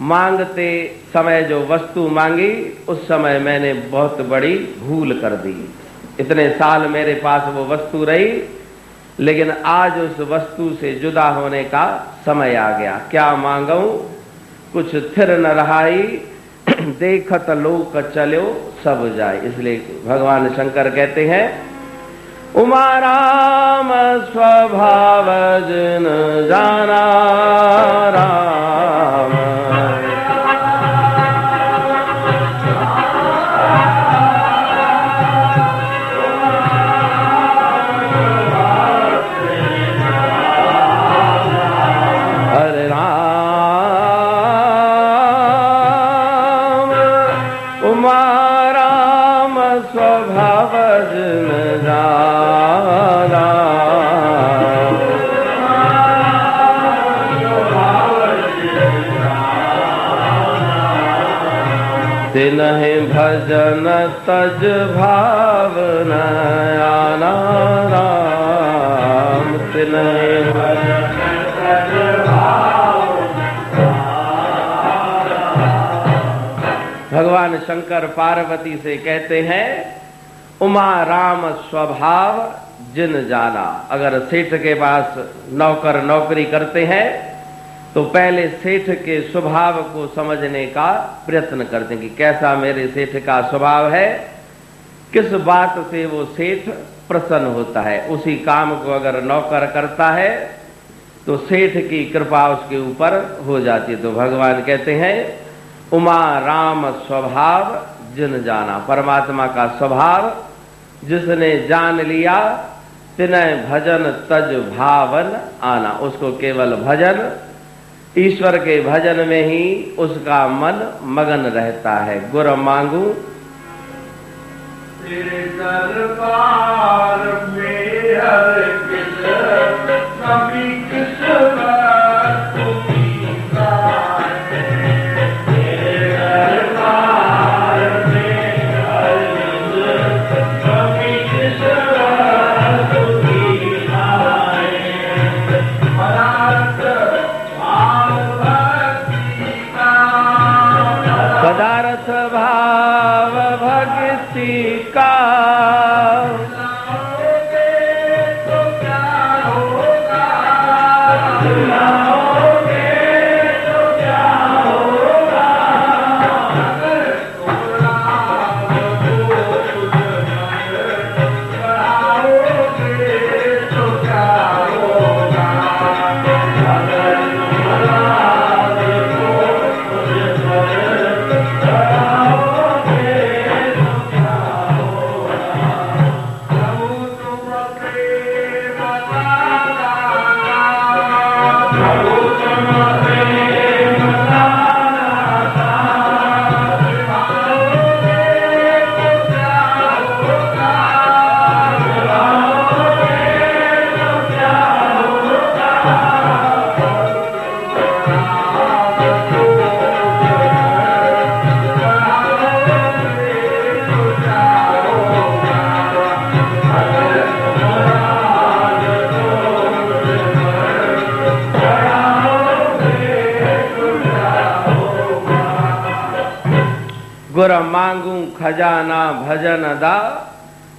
मांगते समय जो वस्तु मांगी उस समय मैंने बहुत बड़ी भूल कर दी। इतने साल मेरे पास वो वस्तु रही, लेकिन आज उस वस्तु से जुदा होने का समय आ गया। क्या मांगूं कुछ थिर न रहाई, देखत लोक चलो सब जाए। इसलिए भगवान शंकर कहते हैं उमा राम स्वभाव जिन जाना राम, हरे राम उमा राम स्वभाव जिन जाना, तिन्हि भजन तज भावन आना राम, तिन्हि भजन तज भावन। भगवान शंकर पार्वती से कहते हैं उमा राम स्वभाव जिन जाना। अगर सेठ के पास नौकर नौकरी करते हैं तो पहले सेठ के स्वभाव को समझने का प्रयत्न करते हैं कि कैसा मेरे सेठ का स्वभाव है, किस बात से वो सेठ प्रसन्न होता है। उसी काम को अगर नौकर करता है तो सेठ की कृपा उसके ऊपर हो जाती है। तो भगवान कहते हैं उमा राम स्वभाव जिन जाना। परमात्मा का स्वभाव जिसने जान लिया, तिन्हें भजन तज भावन आना। उसको केवल भजन, ईश्वर के भजन में ही उसका मन मगन रहता है। गुर मांगू तेरे दरबार में हर किस कभी किस पदार्थ भाव भक्ति का, तो क्या होगा, सुनाओगे तो क्या होगा, अगर बढ़ाओगे तो क्या होगा, गुर मांगू खजाना भजन दा,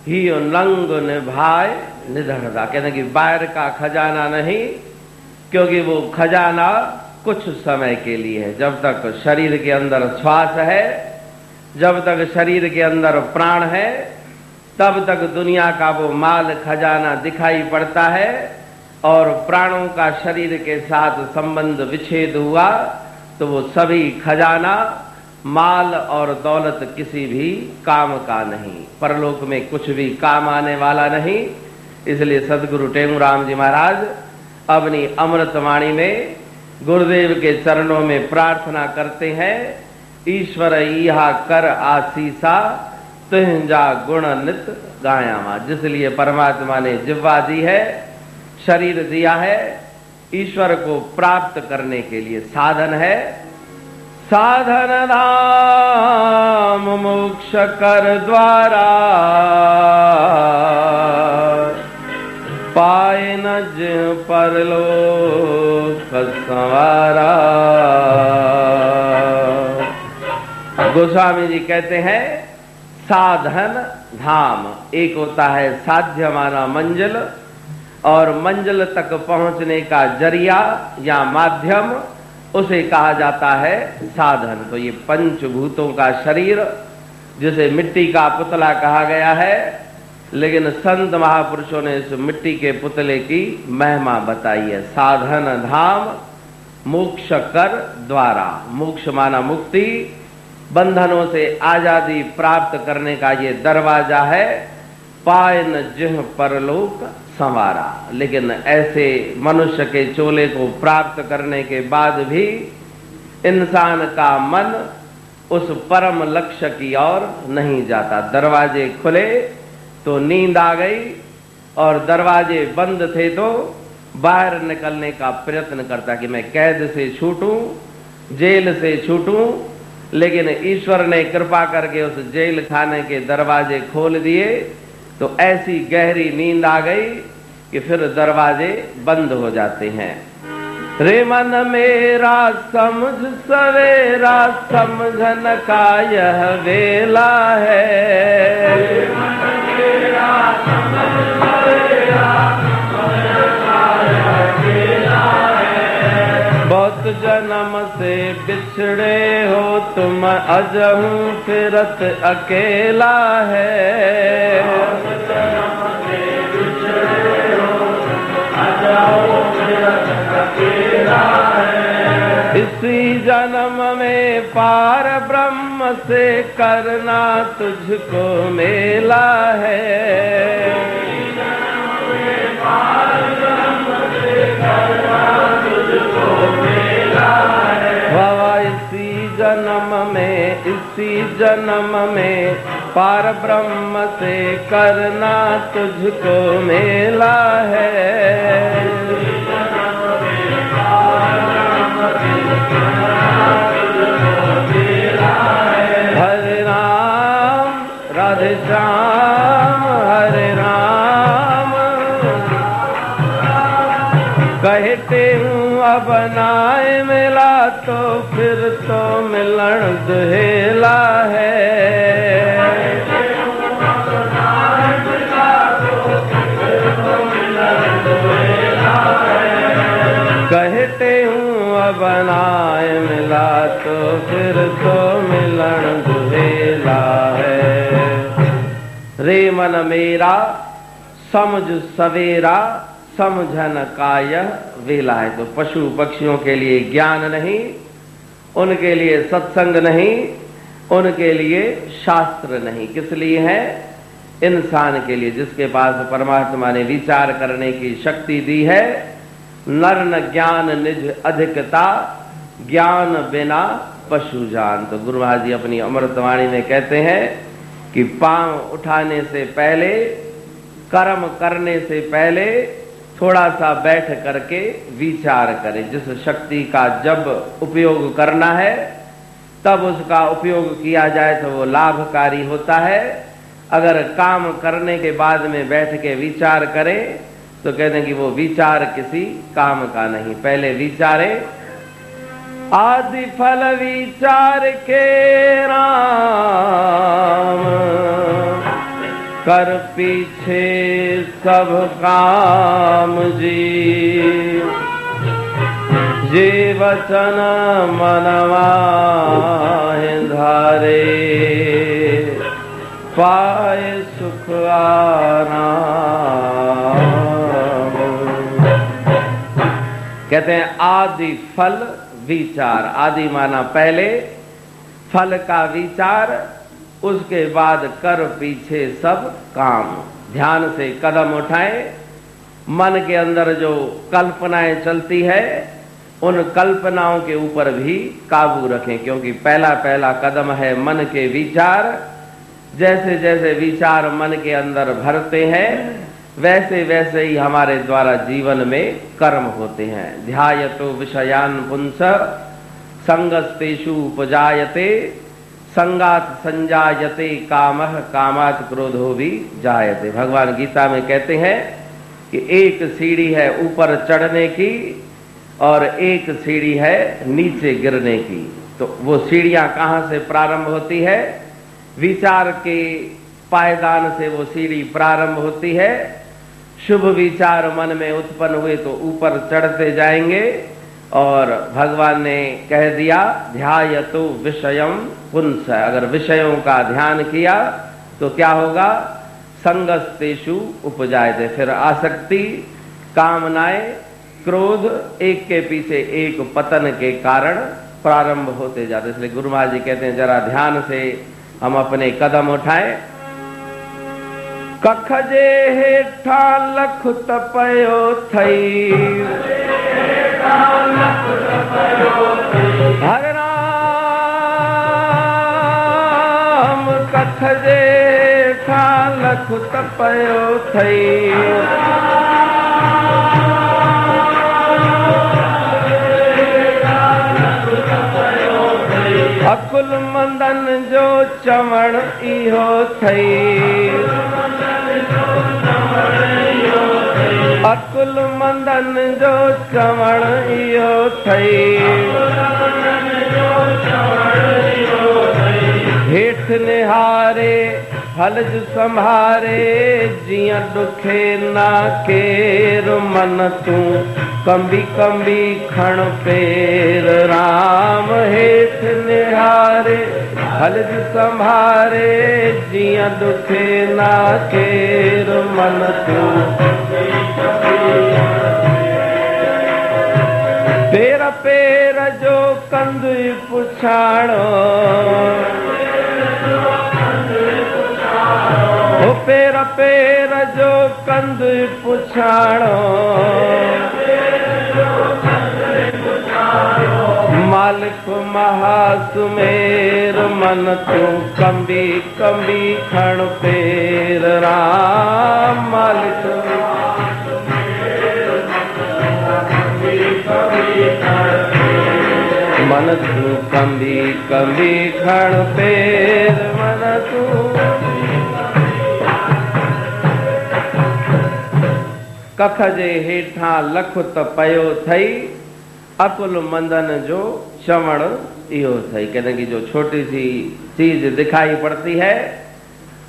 ही लंग निभाए निधन दा। कहते कि बाहर का खजाना नहीं, क्योंकि वो खजाना कुछ समय के लिए है। जब तक शरीर के अंदर श्वास है, जब तक शरीर के अंदर प्राण है, तब तक दुनिया का वो माल खजाना दिखाई पड़ता है। और प्राणों का शरीर के साथ संबंध विच्छेद हुआ तो वो सभी खजाना माल और दौलत किसी भी काम का नहीं, परलोक में कुछ भी काम आने वाला नहीं। इसलिए सदगुरु टेंगुराम जी महाराज अपनी अमृतवाणी में गुरुदेव के चरणों में प्रार्थना करते हैं, ईश्वर इहा कर आशीषा तुझा गुण नित गायामा। जिसलिए परमात्मा ने जिह्वा दी है, शरीर दिया है, ईश्वर को प्राप्त करने के लिए साधन है। साधन धाम मोक्ष कर द्वारा, पाए न जिह परलोक संवारा। गोस्वामी जी कहते हैं साधन धाम, एक होता है साध्य माना मंजिल, और मंजिल तक पहुंचने का जरिया या माध्यम, उसे कहा जाता है साधन। तो ये पंचभूतों का शरीर, जिसे मिट्टी का पुतला कहा गया है, लेकिन संत महापुरुषों ने इस मिट्टी के पुतले की महिमा बताई है। साधन धाम मोक्ष कर द्वारा, मोक्ष माना मुक्ति, बंधनों से आजादी प्राप्त करने का ये दरवाजा है। पाए न जिह परलोक संवारा। लेकिन ऐसे मनुष्य के चोले को प्राप्त करने के बाद भी इंसान का मन उस परम लक्ष्य की ओर नहीं जाता। दरवाजे खुले तो नींद आ गई, और दरवाजे बंद थे तो बाहर निकलने का प्रयत्न करता कि मैं कैद से छूटूं, जेल से छूटूं। लेकिन ईश्वर ने कृपा करके उस जेल खाने के दरवाजे खोल दिए, तो ऐसी गहरी नींद आ गई कि फिर दरवाजे बंद हो जाते हैं। रे मन मेरा समझ सवेरा, समझन का यह वेला है। रे मन मेरा समझ सवेरा, समझन का यह वेला है। बहुत जन्म से बिछड़े हो तुम, अजहूं फिरत अकेला है। बहुत जन्म से बिछड़े हो, अजहूं फिरत अकेला है। इसी जन्म में पार ब्रह्म से करना तुझको मेला है। इसी जन्म में पार ब्रह्म से करना तुझको मेला है। बाबा इसी जन्म में पार ब्रह्म से करना तुझको मेला है। हरे राम राधे श्याम हरे राम, कहते हूँ अब नाय मिला तो फिर तो मिलन दुहेला है। कहते हूँ अब नाय मिला तो फिर तो मिलन दुहेला है। रे मन मेरा समझ सवेरा, समझन का यह वेला है। तो पशु पक्षियों के लिए ज्ञान नहीं, उनके लिए सत्संग नहीं, उनके लिए शास्त्र नहीं। किस लिए है? इंसान के लिए, जिसके पास परमात्मा ने विचार करने की शक्ति दी है। नर न ज्ञान निज अधिकता, ज्ञान बिना पशु जान। तो गुरु महाराज जी अपनी अमृतवाणी में कहते हैं कि पांव उठाने से पहले, कर्म करने से पहले थोड़ा सा बैठ करके विचार करें। जिस शक्ति का जब उपयोग करना है तब उसका उपयोग किया जाए तो वो लाभकारी होता है। अगर काम करने के बाद में बैठ के विचार करें तो कहते हैं कि वो विचार किसी काम का नहीं। पहले विचारें। आदि फल विचार के राम, कर पीछे सब काम जी। जे वचन मनवा धारे, पाए सुख आराम। कहते हैं आदि फल विचार। आदि माना पहले, फल का विचार, उसके बाद कर पीछे सब काम। ध्यान से कदम उठाएं, मन के अंदर जो कल्पनाएं चलती है उन कल्पनाओं के ऊपर भी काबू रखें, क्योंकि पहला पहला कदम है मन के विचार। जैसे जैसे विचार मन के अंदर भरते हैं वैसे वैसे ही हमारे द्वारा जीवन में कर्म होते हैं। ध्यायतो विषयान पुंस संगस्तेषु उपजायते संगात संजायते कामः कामात् क्रोधो भी जायते। भगवान गीता में कहते हैं कि एक सीढ़ी है ऊपर चढ़ने की और एक सीढ़ी है नीचे गिरने की। तो वो सीढ़ियां कहां से प्रारंभ होती है? विचार के पायदान से वो सीढ़ी प्रारंभ होती है। शुभ विचार मन में उत्पन्न हुए तो ऊपर चढ़ते जाएंगे, और भगवान ने कह दिया ध्यायतो विषयम पुंस। अगर विषयों का ध्यान किया तो क्या होगा? संगस्तेषु उपजायते। फिर आसक्ति, कामनाएं, क्रोध एक के पीछे एक पतन के कारण प्रारंभ होते जाते। इसलिए गुरु महाराज जी कहते हैं जरा ध्यान से हम अपने कदम उठाएं। कख जे हेठा लख तपयो थई, हर नाम कख जे हेठा लख तपयो थई, अकुल मंदन जो चवण इहो थई, अकुल मंदन जो चवण इहो थई, हेठ निहारे हलज संभारे जिया दुखे ना केर मन तू कंबी कंबी खण पेर राम। हेठ निहारे हलज संभारे जिया दुखे ना केर मन तू, पेर पेर जो कंद पुछाणो, ओ पेर पेर जो कंद पुछाणो, मालिक महासुमेर मन तू कंबी कंबी खण पेर राम। मालिक मन तू कंबी कंबी खण पेर मन तू। कख जे हेठा लख तपयो थई, अकुल मंदन जो चवण इहो थई। कहते कि जो छोटी सी चीज दिखाई पड़ती है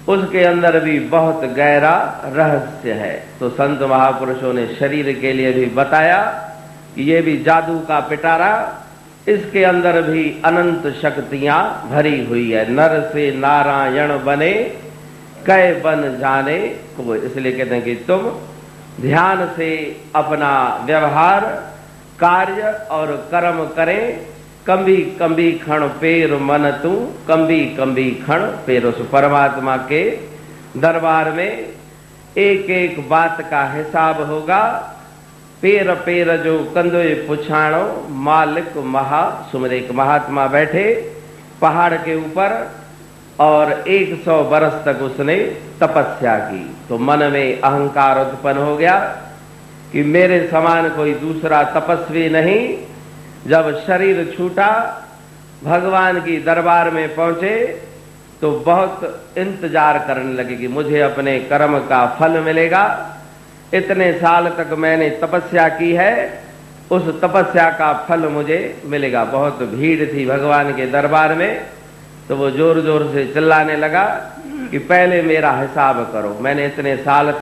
उसके अंदर भी बहुत गहरा रहस्य है। तो संत महापुरुषों ने शरीर के लिए भी बताया कि ये भी जादू का पिटारा, इसके अंदर भी अनंत शक्तियां भरी हुई है। नर से नारायण बने कै बन जाने को। इसलिए कहते हैं कि तुम ध्यान से अपना व्यवहार, कार्य और कर्म करें। कंबी कंबी खण पेर मन तू कंबी कंबी खण पेर। उस परमात्मा के दरबार में एक एक बात का हिसाब होगा। पेर पेर जो कंदोए पुछाणो मालिक महा सुमरे। एक महात्मा बैठे पहाड़ के ऊपर और 100 बरस तक उसने तपस्या की। तो मन में अहंकार उत्पन्न हो गया कि मेरे समान कोई दूसरा तपस्वी नहीं। जब शरीर छूटा, भगवान की दरबार में पहुंचे तो बहुत इंतजार करने लगे कि मुझे अपने कर्म का फल मिलेगा। इतने साल तक मैंने तपस्या की है, उस तपस्या का फल मुझे मिलेगा। बहुत भीड़ थी भगवान के दरबार में। तो वो जोर जोर से चिल्लाने लगा कि पहले मेरा हिसाब करो, मैंने इतने साल